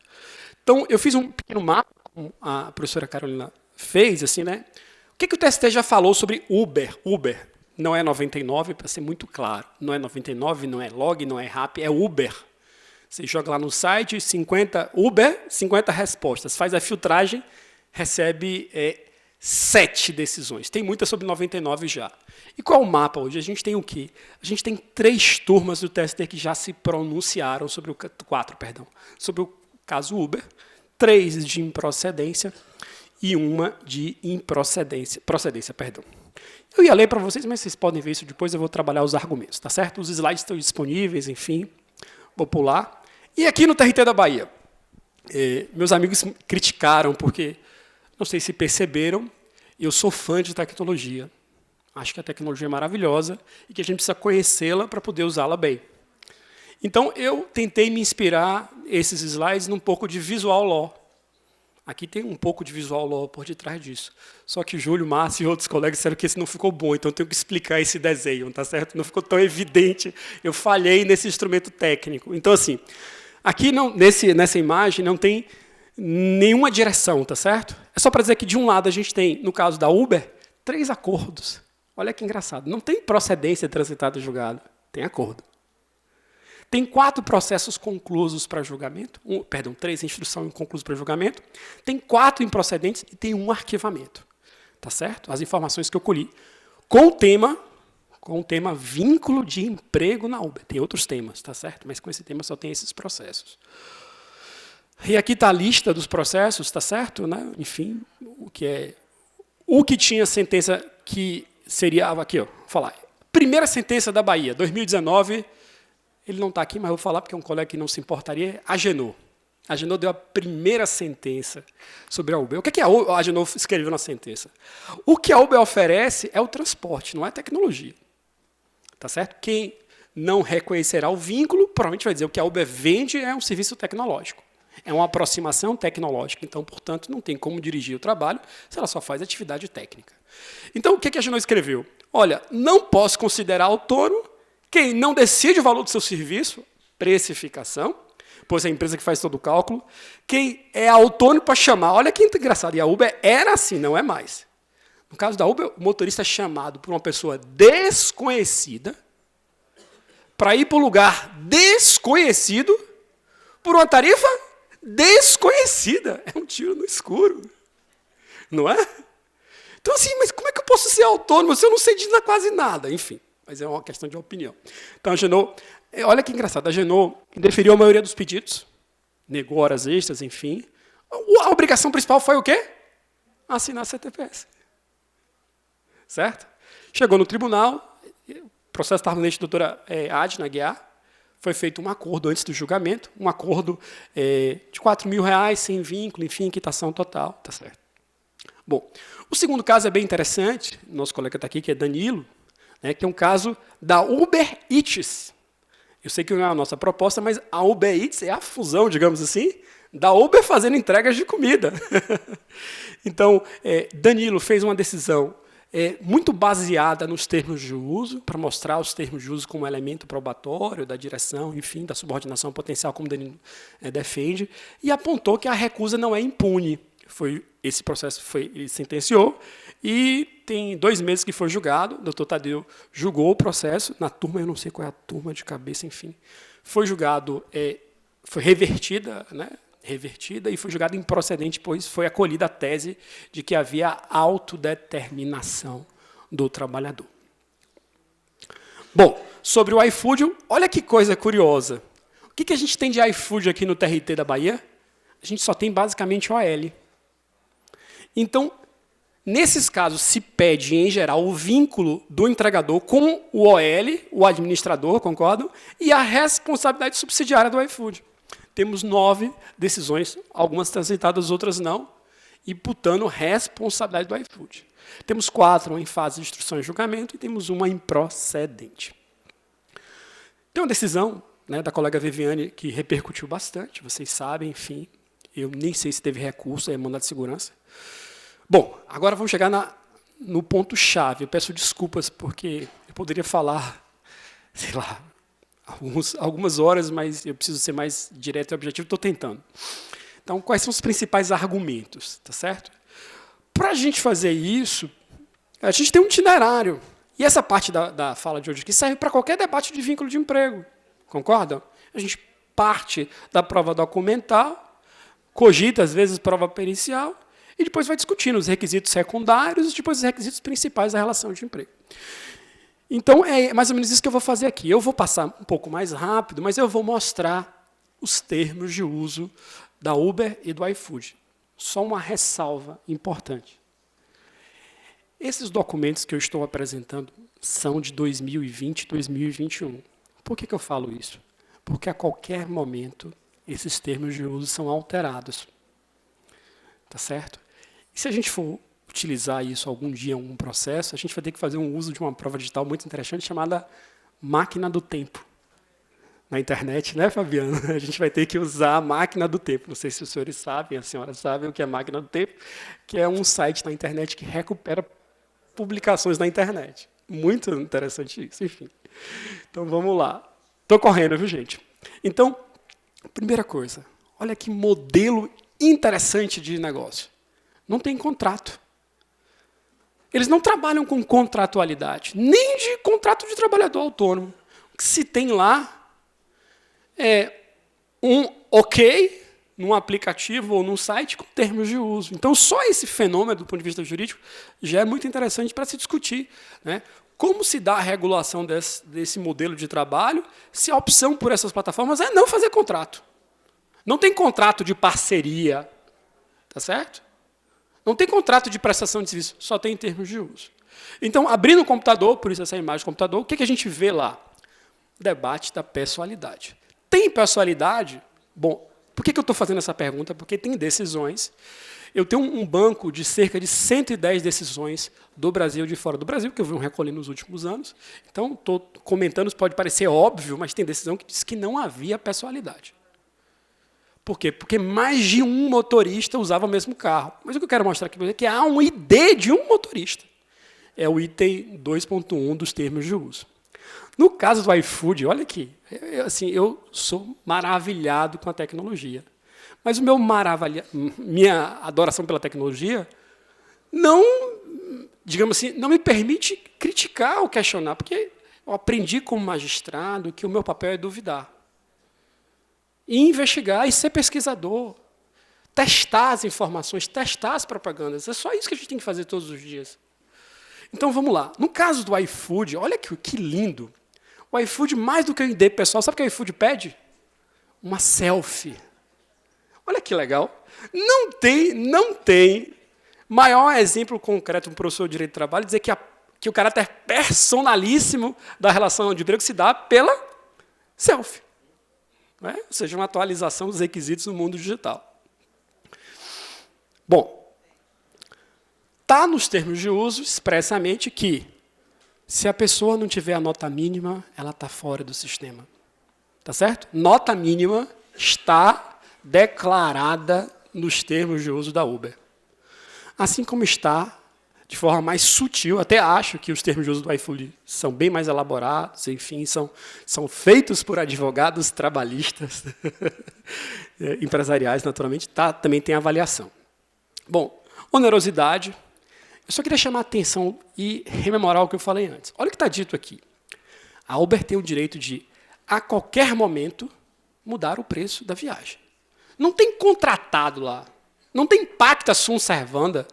Então, eu fiz um pequeno mapa, como a professora Carolina fez, assim, né? O que o TST já falou sobre Uber? Uber não é 99, para ser muito claro. Não é 99, não é log, não é rap, é Uber. Você joga lá no site, 50 Uber, 50 respostas. Faz a filtragem, recebe 7 decisões. Tem muitas sobre 99 já. E qual é o mapa hoje? A gente tem o quê? A gente tem 3 turmas do TST que já se pronunciaram sobre 4, perdão, sobre o caso Uber, 3 de improcedência e uma de procedência, perdão. Eu ia ler para vocês, mas vocês podem ver isso depois, eu vou trabalhar os argumentos, tá certo? Os slides estão disponíveis, enfim, vou pular. E aqui no TRT da Bahia, meus amigos criticaram, porque, não sei se perceberam, eu sou fã de tecnologia. Acho que a tecnologia é maravilhosa e que a gente precisa conhecê-la para poder usá-la bem. Então, eu tentei me inspirar, esses slides, num pouco de visual law. Aqui tem um pouco de visual law por detrás disso. Só que Júlio, Márcio e outros colegas disseram que esse não ficou bom, então eu tenho que explicar esse desenho, tá certo? Não ficou tão evidente, eu falhei nesse instrumento técnico. Então, assim, aqui nessa imagem não tem nenhuma direção, tá certo? É só para dizer que, de um lado, a gente tem, no caso da Uber, 3 acordos. Olha que engraçado. Não tem procedência transitada e julgado, tem acordo. Tem 4 processos conclusos para julgamento, 3 instrução inconclusos para julgamento, tem 4 improcedentes e tem 1 arquivamento. Tá certo? As informações que eu colhi. Com o tema vínculo de emprego na Uber. Tem outros temas, tá certo? Mas com esse tema só tem esses processos. E aqui está a lista dos processos, tá certo? Né? Enfim, o que tinha sentença que seria, aqui, ó, vou falar. Primeira sentença da Bahia, 2019, ele não está aqui, mas eu vou falar porque é um colega que não se importaria, Agenor. Agenor deu a primeira sentença sobre a Uber. O que a Agenor escreveu na sentença? O que a Uber oferece é o transporte, não é tecnologia. Tá certo? Quem não reconhecerá o vínculo, provavelmente vai dizer que o que a Uber vende é um serviço tecnológico. É uma aproximação tecnológica, então, portanto, não tem como dirigir o trabalho se ela só faz atividade técnica. Então, o que a Agenor escreveu? Olha, não posso considerar autônomo quem não decide o valor do seu serviço, precificação, pois é a empresa que faz todo o cálculo, quem é autônomo para chamar. Olha que engraçado, e a Uber era assim, não é mais. No caso da Uber, o motorista é chamado por uma pessoa desconhecida para ir para um lugar desconhecido por uma tarifa desconhecida. É um tiro no escuro. Não é? Então, assim, mas como é que eu posso ser autônomo se eu não sei de quase nada? Enfim, mas é uma questão de opinião. Então, a Agenor, olha que engraçado, a Agenor deferiu a maioria dos pedidos, negou horas extras, enfim. A obrigação principal foi o quê? Assinar a CTPS. Certo? Chegou no tribunal, o processo estava na lei da doutora Adna Guiar, foi feito um acordo antes do julgamento, um acordo de R$4.000, sem vínculo, enfim, quitação total, tá certo. Bom, o segundo caso é bem interessante, nosso colega está aqui, que é Danilo, né, que é um caso da Uber Eats. Eu sei que não é a nossa proposta, mas a Uber Eats é a fusão, digamos assim, da Uber fazendo entregas de comida. Então, Danilo fez uma decisão muito baseada nos termos de uso, para mostrar os termos de uso como elemento probatório da direção, enfim, da subordinação potencial, como Danilo defende, e apontou que a recusa não é impune. Esse processo ele sentenciou, e tem 2 meses que foi julgado, o doutor Tadeu julgou o processo, na turma, eu não sei qual é a turma de cabeça, enfim, foi julgado, foi revertida, né? Revertida e foi julgado improcedente, pois foi acolhida a tese de que havia autodeterminação do trabalhador. Bom, sobre o iFood, olha que coisa curiosa. O que a gente tem de iFood aqui no TRT da Bahia? A gente só tem basicamente OL. Então, nesses casos, se pede, em geral, o vínculo do entregador com o OL, o administrador, concordam? E a responsabilidade subsidiária do iFood. Temos 9 decisões, algumas transitadas, outras não. imputando responsabilidade do iFood. Temos 4 em fase de instrução e julgamento e temos uma improcedente. Tem uma decisão, né, da colega Viviane que repercutiu bastante, vocês sabem, enfim, eu nem sei se teve recurso, é mandado de segurança. Bom, agora vamos chegar no ponto-chave. Eu peço desculpas porque eu poderia falar, sei lá, algumas horas, mas eu preciso ser mais direto e objetivo, estou tentando. Então, quais são os principais argumentos, tá certo? Para a gente fazer isso, a gente tem um itinerário. E essa parte da fala de hoje aqui serve para qualquer debate de vínculo de emprego. Concordam? A gente parte da prova documental, cogita, às vezes, prova pericial, e depois vai discutindo os requisitos secundários e depois os requisitos principais da relação de emprego. Então, é mais ou menos isso que eu vou fazer aqui. Eu vou passar um pouco mais rápido, mas eu vou mostrar os termos de uso da Uber e do iFood. Só uma ressalva importante. Esses documentos que eu estou apresentando são de 2020 e 2021. Por que eu falo isso? Porque a qualquer momento esses termos de uso são alterados. Tá certo? E se a gente for utilizar isso algum dia em algum processo, a gente vai ter que fazer um uso de uma prova digital muito interessante chamada máquina do tempo. Na internet, né, Fabiano? A gente vai ter que usar a máquina do tempo. Não sei se os senhores sabem, as senhoras sabem o que é a máquina do tempo, que é um site na internet que recupera publicações na internet. Muito interessante isso, enfim. Então, vamos lá. Estou correndo, viu, gente? Então, primeira coisa, olha que modelo interessante de negócio. Não tem contrato. Eles não trabalham com contratualidade, nem de contrato de trabalhador autônomo. O que se tem lá é um ok num aplicativo ou num site com termos de uso. Então, só esse fenômeno, do ponto de vista jurídico, já é muito interessante para se discutir, né? Como se dá a regulação desse modelo de trabalho se a opção por essas plataformas é não fazer contrato. Não tem contrato de parceria, tá certo? Não tem contrato de prestação de serviço, só tem termos de uso. Então, abrindo o computador, por isso essa imagem do computador, o que a gente vê lá? Debate da pessoalidade. Tem pessoalidade? Bom, por que eu estou fazendo essa pergunta? Porque tem decisões. Eu tenho um banco de cerca de 110 decisões do Brasil e de fora do Brasil, que eu venho recolhendo nos últimos anos. Então, estou comentando, pode parecer óbvio, mas tem decisão que diz que não havia pessoalidade. Por quê? Porque mais de um motorista usava o mesmo carro. Mas o que eu quero mostrar aqui é que há um ID de um motorista. É o item 2.1 dos termos de uso. No caso do iFood, olha aqui, eu sou maravilhado com a tecnologia. Mas minha adoração pela tecnologia não, digamos assim, não me permite criticar ou questionar, porque eu aprendi como magistrado que o meu papel é duvidar. E investigar e ser pesquisador. Testar as informações, testar as propagandas. É só isso que a gente tem que fazer todos os dias. Então, vamos lá. No caso do iFood, olha que lindo. O iFood, mais do que o ID pessoal, sabe o que o iFood pede? Uma selfie. Olha que legal. Não tem maior exemplo concreto, um professor de Direito do Trabalho, dizer que o caráter personalíssimo da relação de emprego se dá pela selfie. Não é? Ou seja, uma atualização dos requisitos no mundo digital. Bom, está nos termos de uso expressamente que, se a pessoa não tiver a nota mínima, ela está fora do sistema. Tá certo? Nota mínima está declarada nos termos de uso da Uber. Assim como está, de forma mais sutil, até acho que os termos de uso do iFood são bem mais elaborados, enfim, são feitos por advogados trabalhistas, empresariais, naturalmente, também tem avaliação. Bom, onerosidade. Eu só queria chamar a atenção e rememorar o que eu falei antes. Olha o que está dito aqui. A Uber tem o direito de, a qualquer momento, mudar o preço da viagem. Não tem contratado lá. Não tem pacta sunt servanda.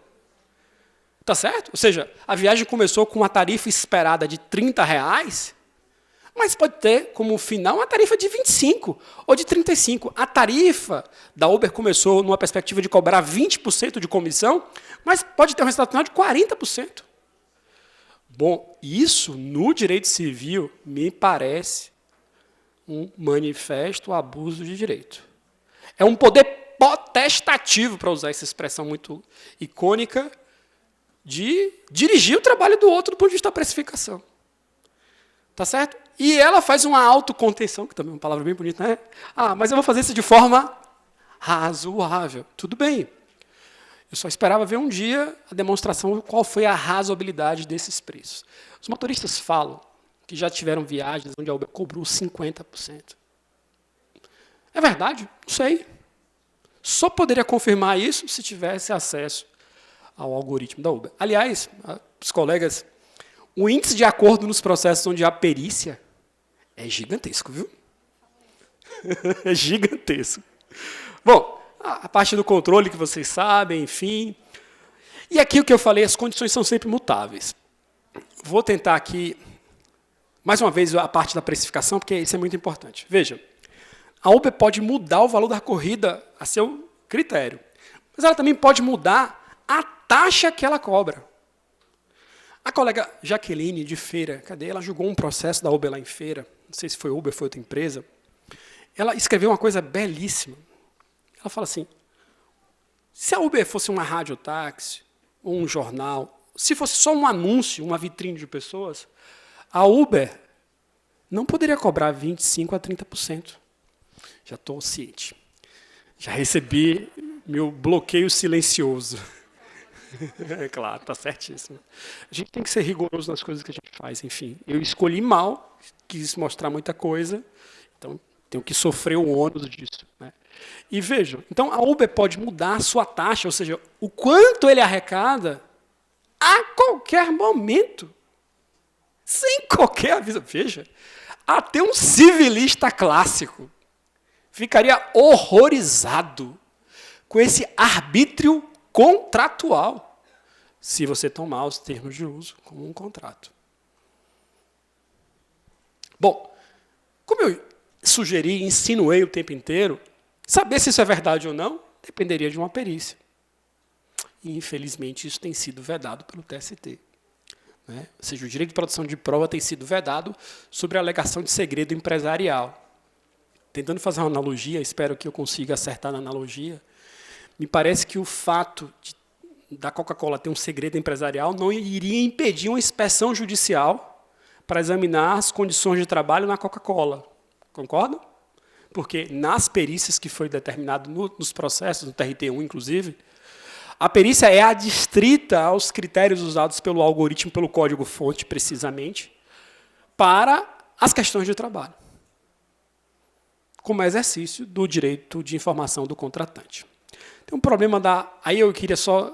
Tá certo? Ou seja, a viagem começou com uma tarifa esperada de R$30, mas pode ter como final uma tarifa de 25 ou de 35. A tarifa da Uber começou numa perspectiva de cobrar 20% de comissão, mas pode ter um resultado final de 40%. Bom, isso no direito civil me parece um manifesto abuso de direito. É um poder potestativo, para usar essa expressão muito icônica, de dirigir o trabalho do outro do ponto de vista da precificação. Tá certo? E ela faz uma autocontenção, que também é uma palavra bem bonita, né? Mas eu vou fazer isso de forma razoável. Tudo bem. Eu só esperava ver um dia a demonstração de qual foi a razoabilidade desses preços. Os motoristas falam que já tiveram viagens onde a Uber cobrou 50%. É verdade? Não sei. Só poderia confirmar isso se tivesse acesso ao algoritmo da Uber. Aliás, os colegas, o índice de acordo nos processos onde há perícia é gigantesco, viu? É gigantesco. Bom, a parte do controle que vocês sabem, enfim. E aqui o que eu falei, as condições são sempre mutáveis. Vou tentar aqui, mais uma vez, a parte da precificação, porque isso é muito importante. Veja, a Uber pode mudar o valor da corrida a seu critério, mas ela também pode mudar a taxa que ela cobra. A colega Jaqueline, de Feira, ela julgou um processo da Uber lá em Feira, não sei se foi Uber, foi outra empresa. Ela escreveu uma coisa belíssima. Ela fala assim, se a Uber fosse uma radiotáxi, ou um jornal, se fosse só um anúncio, uma vitrine de pessoas, a Uber não poderia cobrar 25% a 30%. Já estou ciente. Já recebi meu bloqueio silencioso. É claro, está certíssimo. A gente tem que ser rigoroso nas coisas que a gente faz. Enfim, eu escolhi mal, quis mostrar muita coisa, então tenho que sofrer o ônus disso, né? E vejam, então a Uber pode mudar a sua taxa, ou seja, o quanto ele arrecada a qualquer momento, sem qualquer aviso. Veja, até um civilista clássico ficaria horrorizado com esse arbítrio contratual, se você tomar os termos de uso como um contrato. Bom, como eu sugeri e insinuei o tempo inteiro, saber se isso é verdade ou não dependeria de uma perícia. E, infelizmente, isso tem sido vedado pelo TST. Né? Ou seja, o direito de produção de prova tem sido vedado sobre a alegação de segredo empresarial. Tentando fazer uma analogia, espero que eu consiga acertar na analogia, me parece que o fato da Coca-Cola ter um segredo empresarial não iria impedir uma inspeção judicial para examinar as condições de trabalho na Coca-Cola. Concordam? Porque nas perícias que foi determinado nos processos, no TRT1, inclusive, a perícia é adstrita aos critérios usados pelo algoritmo, pelo código-fonte, precisamente, para as questões de trabalho, como exercício do direito de informação do contratante. Tem um problema aí eu queria só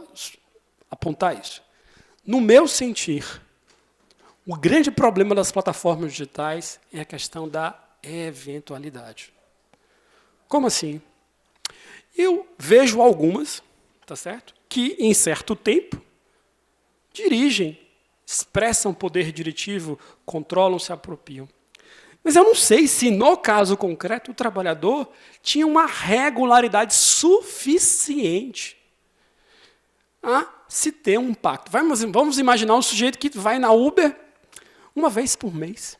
apontar isso. No meu sentir, o grande problema das plataformas digitais é a questão da eventualidade. Como assim? Eu vejo algumas, tá certo? Que, em certo tempo, dirigem, expressam poder diretivo, controlam, se apropriam. Mas eu não sei se, no caso concreto, o trabalhador tinha uma regularidade suficiente a se ter um pacto. Vamos imaginar um sujeito que vai na Uber uma vez por mês.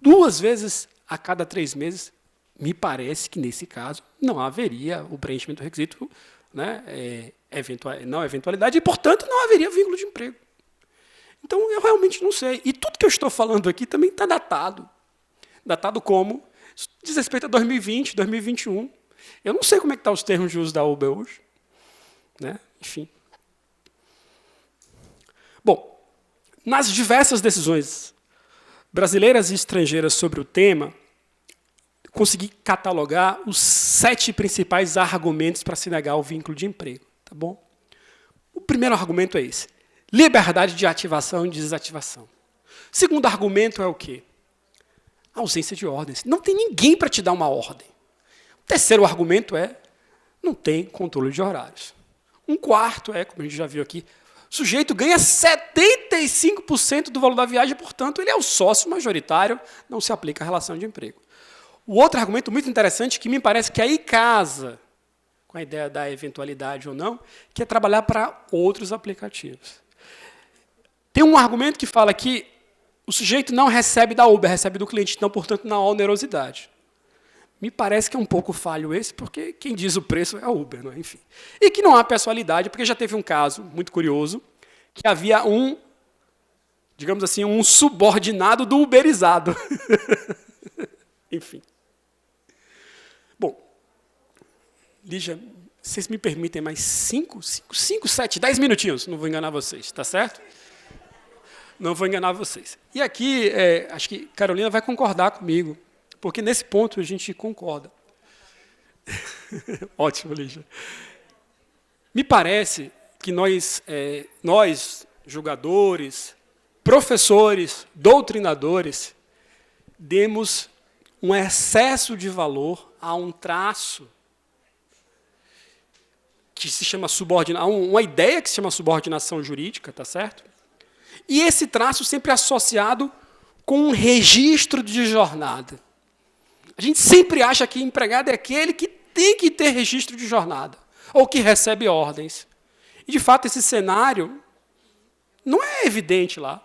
2 vezes a cada 3 meses. Me parece que, nesse caso, não haveria o preenchimento do requisito, né, não eventualidade, e, portanto, não haveria vínculo de emprego. Então, eu realmente não sei. E tudo que eu estou falando aqui também está datado. Datado como? Isso diz respeito a 2020, 2021. Eu não sei como é que estão os termos de uso da Uber hoje. Né? Enfim. Bom, nas diversas decisões brasileiras e estrangeiras sobre o tema, consegui catalogar os 7 principais argumentos para se negar o vínculo de emprego. Tá bom? O primeiro argumento é esse. Liberdade de ativação e desativação. O segundo argumento é o quê? A ausência de ordens. Não tem ninguém para te dar uma ordem. O terceiro argumento é não tem controle de horários. Um quarto é, como a gente já viu aqui, o sujeito ganha 75% do valor da viagem, portanto, ele é o sócio majoritário, não se aplica a relação de emprego. O outro argumento muito interessante, que me parece que aí casa com a ideia da eventualidade ou não, que é trabalhar para outros aplicativos. Tem um argumento que fala que o sujeito não recebe da Uber, recebe do cliente, então, portanto, não há onerosidade. Me parece que é um pouco falho esse, porque quem diz o preço é a Uber, não é? Enfim. E que não há pessoalidade, porque já teve um caso muito curioso, que havia um, digamos assim, um subordinado do uberizado. Enfim. Bom, Lígia, vocês me permitem mais 5, 7, 10 minutinhos, não vou enganar vocês, tá certo? Não vou enganar vocês. E aqui, acho que Carolina vai concordar comigo, porque nesse ponto a gente concorda. Ótimo, Lígia. Me parece que nós, julgadores, professores, doutrinadores, demos um excesso de valor a um traço que se chama subordinação, uma ideia que se chama subordinação jurídica, tá certo? E esse traço sempre associado com um registro de jornada. A gente sempre acha que empregado é aquele que tem que ter registro de jornada, ou que recebe ordens. E, de fato, esse cenário não é evidente lá.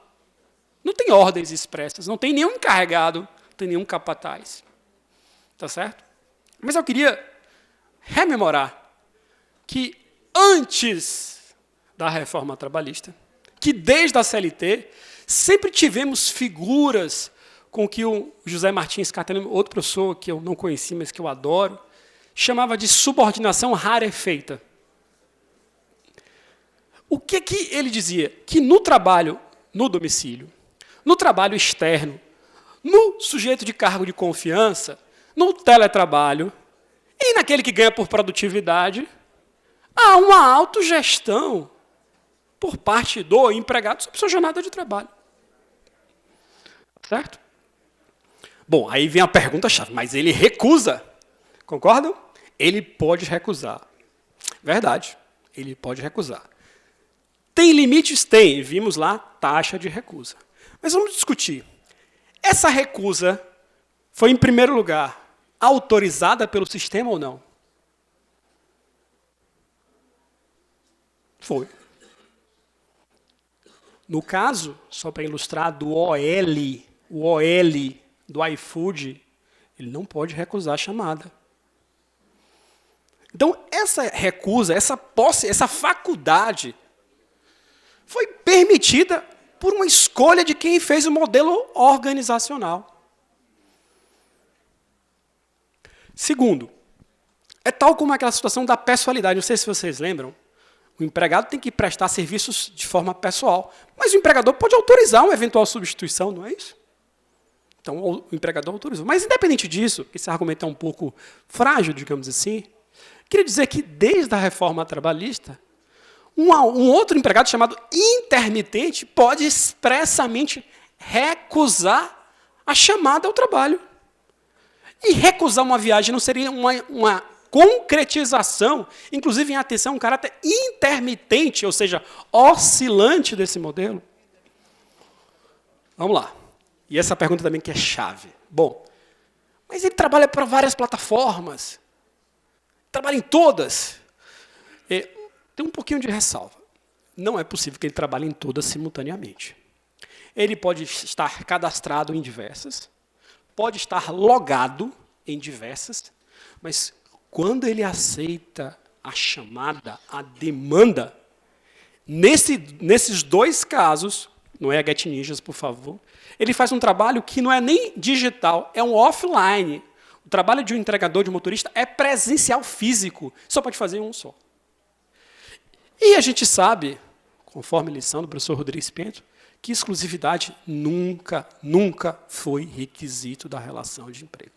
Não tem ordens expressas, não tem nenhum encarregado, não tem nenhum capataz. Tá certo? Mas eu queria rememorar que antes da reforma trabalhista, que desde a CLT, sempre tivemos figuras com que o José Martins Catarino, outro professor que eu não conheci, mas que eu adoro, chamava de subordinação rarefeita. O que ele dizia? Que no trabalho, no domicílio, no trabalho externo, no sujeito de cargo de confiança, no teletrabalho e naquele que ganha por produtividade, há uma autogestão por parte do empregado sobre sua jornada de trabalho. Certo? Bom, aí vem a pergunta-chave, mas ele recusa. Concordam? Ele pode recusar. Verdade, ele pode recusar. Tem limites? Tem. Vimos lá, taxa de recusa. Mas vamos discutir. Essa recusa foi, em primeiro lugar, autorizada pelo sistema ou não? Foi. No caso, só para ilustrar, do OL, o OL do iFood, ele não pode recusar a chamada. Então, essa recusa, essa posse, essa faculdade, foi permitida por uma escolha de quem fez o modelo organizacional. Segundo, é tal como aquela situação da pessoalidade. Não sei se vocês lembram. O empregado tem que prestar serviços de forma pessoal, mas o empregador pode autorizar uma eventual substituição, não é isso? Então, o empregador autorizou. Mas, independente disso, esse argumento é um pouco frágil, digamos assim, queria dizer que, desde a reforma trabalhista, um outro empregado chamado intermitente pode expressamente recusar a chamada ao trabalho. E recusar uma viagem não seria uma concretização, inclusive em atenção, um caráter intermitente, ou seja, oscilante desse modelo? Vamos lá. E essa pergunta também que é chave. Bom, mas ele trabalha para várias plataformas. Trabalha em todas. Tem um pouquinho de ressalva. Não é possível que ele trabalhe em todas simultaneamente. Ele pode estar cadastrado em diversas, pode estar logado em diversas, mas quando ele aceita a chamada, a demanda, nesses dois casos, não é a GetNinjas, por favor, ele faz um trabalho que não é nem digital, é um offline. O trabalho de um entregador, de um motorista, é presencial físico. Só pode fazer um só. E a gente sabe, conforme a lição do professor Rodrigues Pinto, que exclusividade nunca foi requisito da relação de emprego.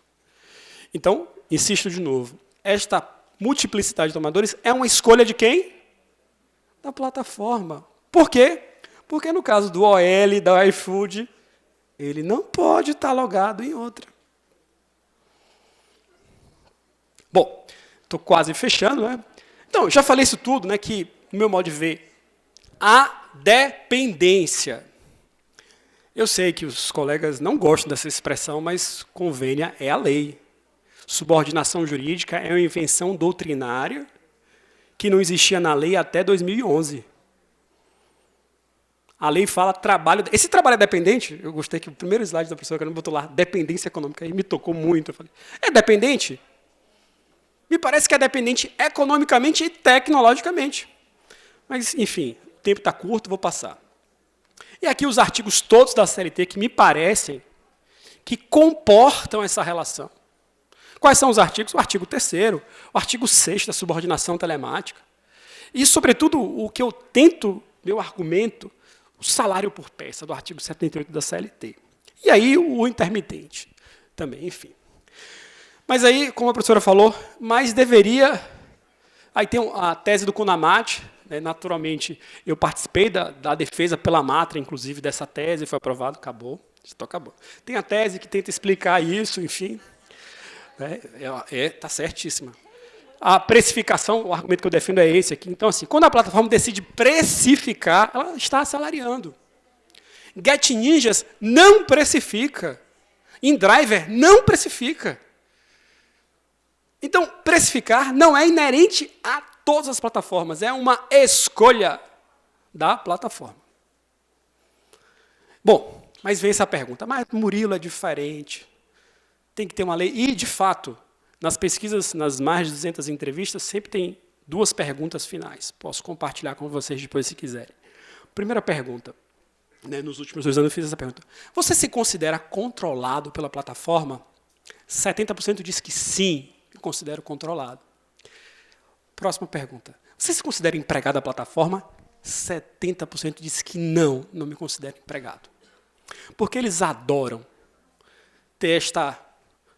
Então, insisto de novo, esta multiplicidade de tomadores é uma escolha de quem? Da plataforma. Por quê? Porque no caso do OL, da iFood, ele não pode estar logado em outra. Bom, estou quase fechando, né? Então, já falei isso tudo, né, que, no meu modo de ver, a dependência. Eu sei que os colegas não gostam dessa expressão, mas convênia é a lei. Subordinação jurídica é uma invenção doutrinária que não existia na lei até 2011. A lei fala trabalho... Esse trabalho é dependente? Eu gostei que o primeiro slide da professora Carmen botou lá, dependência econômica, aí me tocou muito. Eu falei, é dependente? Me parece que é dependente economicamente e tecnologicamente. Mas, enfim, o tempo está curto, vou passar. E aqui os artigos todos da CLT que me parecem que comportam essa relação. Quais são os artigos? O artigo 3º, o artigo 6º da subordinação telemática. E, sobretudo, o que eu tento, meu argumento, o salário por peça, do artigo 78 da CLT. E aí o intermitente também, enfim. Mas aí, como a professora falou, mas deveria... Aí tem a tese do CONAMAT, né, naturalmente, eu participei da defesa pela Matra, inclusive, dessa tese, foi aprovado, acabou, acabou. Tem a tese que tenta explicar isso, enfim. Está certíssima. A precificação, o argumento que eu defendo é esse aqui. Então, assim, quando a plataforma decide precificar, ela está assalariando. GetNinjas não precifica. InDriver não precifica. Então, precificar não é inerente a todas as plataformas, é uma escolha da plataforma. Bom, mas vem essa pergunta, mas Murilo é diferente, tem que ter uma lei. E, de fato, nas pesquisas, nas mais de 200 entrevistas, sempre tem 2 perguntas finais. Posso compartilhar com vocês depois, se quiserem. Primeira pergunta, né, nos últimos 2 anos eu fiz essa pergunta. Você se considera controlado pela plataforma? 70% diz que sim, eu considero controlado. Próxima pergunta. Você se considera empregado da plataforma? 70% diz que não, não me considero empregado. Porque eles adoram ter esta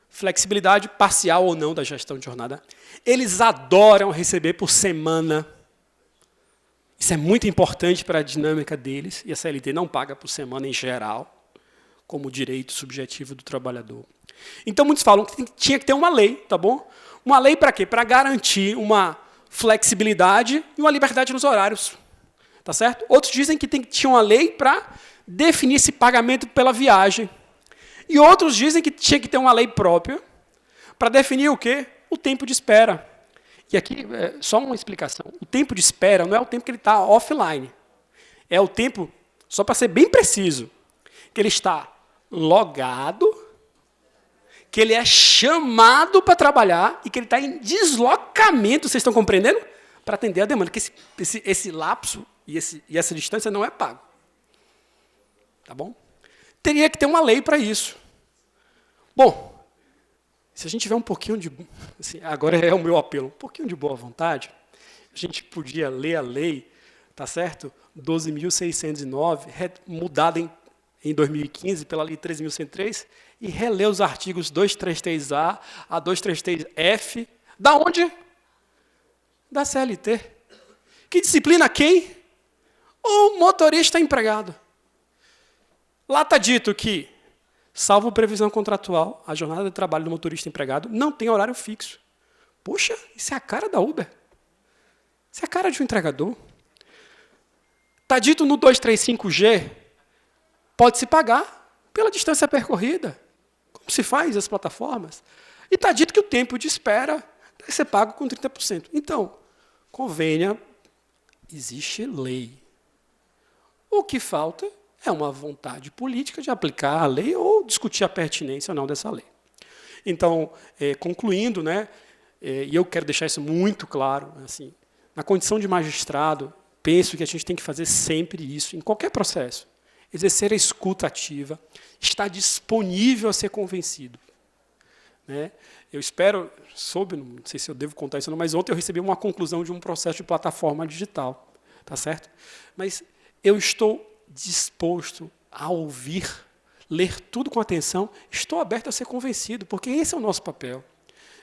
flexibilidade parcial ou não da gestão de jornada. Eles adoram receber por semana. Isso é muito importante para a dinâmica deles, e a CLT não paga por semana em geral, como direito subjetivo do trabalhador. Então, muitos falam que tinha que ter uma lei, tá bom? Uma lei para quê? Para garantir uma flexibilidade e uma liberdade nos horários. Tá certo? Outros dizem que tinha uma lei para definir esse pagamento pela viagem. E outros dizem que tinha que ter uma lei própria para definir o quê? O tempo de espera. E aqui, só uma explicação. O tempo de espera não é o tempo que ele está offline. É o tempo, só para ser bem preciso, que ele está logado, que ele é chamado para trabalhar e que ele está em deslocamento, vocês estão compreendendo? Para atender a demanda. Que esse lapso e essa distância não é pago. Tá bom? Teria que ter uma lei para isso. Bom, se a gente tiver um pouquinho de... Assim, agora é o meu apelo. Um pouquinho de boa vontade, a gente podia ler a lei, tá certo? 12.609, mudada em 2015 pela lei 13.103, e reler os artigos 233A a 233F. Da onde? Da CLT. Que disciplina quem? O motorista empregado. Lá está dito que, salvo previsão contratual, a jornada de trabalho do motorista empregado não tem horário fixo. Poxa, isso é a cara da Uber. Isso é a cara de um entregador. Está dito no 235G, pode-se pagar pela distância percorrida, como se faz as plataformas. E está dito que o tempo de espera deve ser pago com 30%. Então, convenha, existe lei. O que falta é uma vontade política de aplicar a lei ou discutir a pertinência ou não dessa lei. Então, concluindo, né, e eu quero deixar isso muito claro, assim, na condição de magistrado, penso que a gente tem que fazer sempre isso, em qualquer processo. Exercer a escuta ativa, estar disponível a ser convencido. Né? Eu espero, não sei se eu devo contar isso ou não, mas ontem eu recebi uma conclusão de um processo de plataforma digital. Tá certo? Mas eu estou disposto a ouvir, ler tudo com atenção, estou aberto a ser convencido, porque esse é o nosso papel.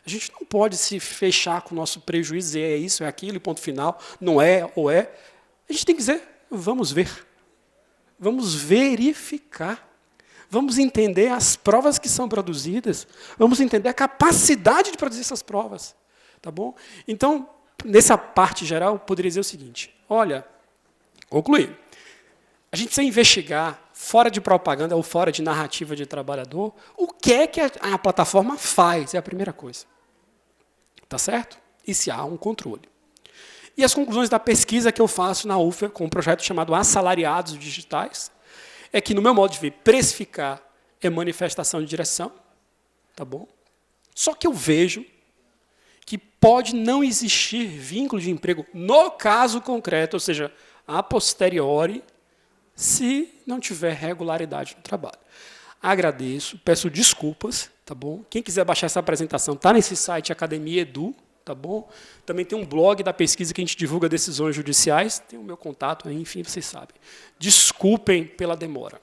A gente não pode se fechar com o nosso prejuízo, é isso, é aquilo, ponto final, não é ou é. A gente tem que dizer, vamos ver. Vamos verificar. Vamos entender as provas que são produzidas, vamos entender a capacidade de produzir essas provas. Tá bom? Então, nessa parte geral, eu poderia dizer o seguinte, olha, concluir. A gente precisa investigar, fora de propaganda ou fora de narrativa de trabalhador, o que é que a plataforma faz, é a primeira coisa. Tá certo? E se há um controle. E as conclusões da pesquisa que eu faço na UFA, com um projeto chamado Assalariados Digitais, é que, no meu modo de ver, precificar é manifestação de direção, tá bom? Só que eu vejo que pode não existir vínculo de emprego no caso concreto, ou seja, a posteriori, se não tiver regularidade no trabalho. Agradeço, peço desculpas, tá bom? Quem quiser baixar essa apresentação, está nesse site Academia Edu, tá bom? Também tem um blog da pesquisa que a gente divulga decisões judiciais, tem o meu contato aí, enfim, vocês sabem. Desculpem pela demora.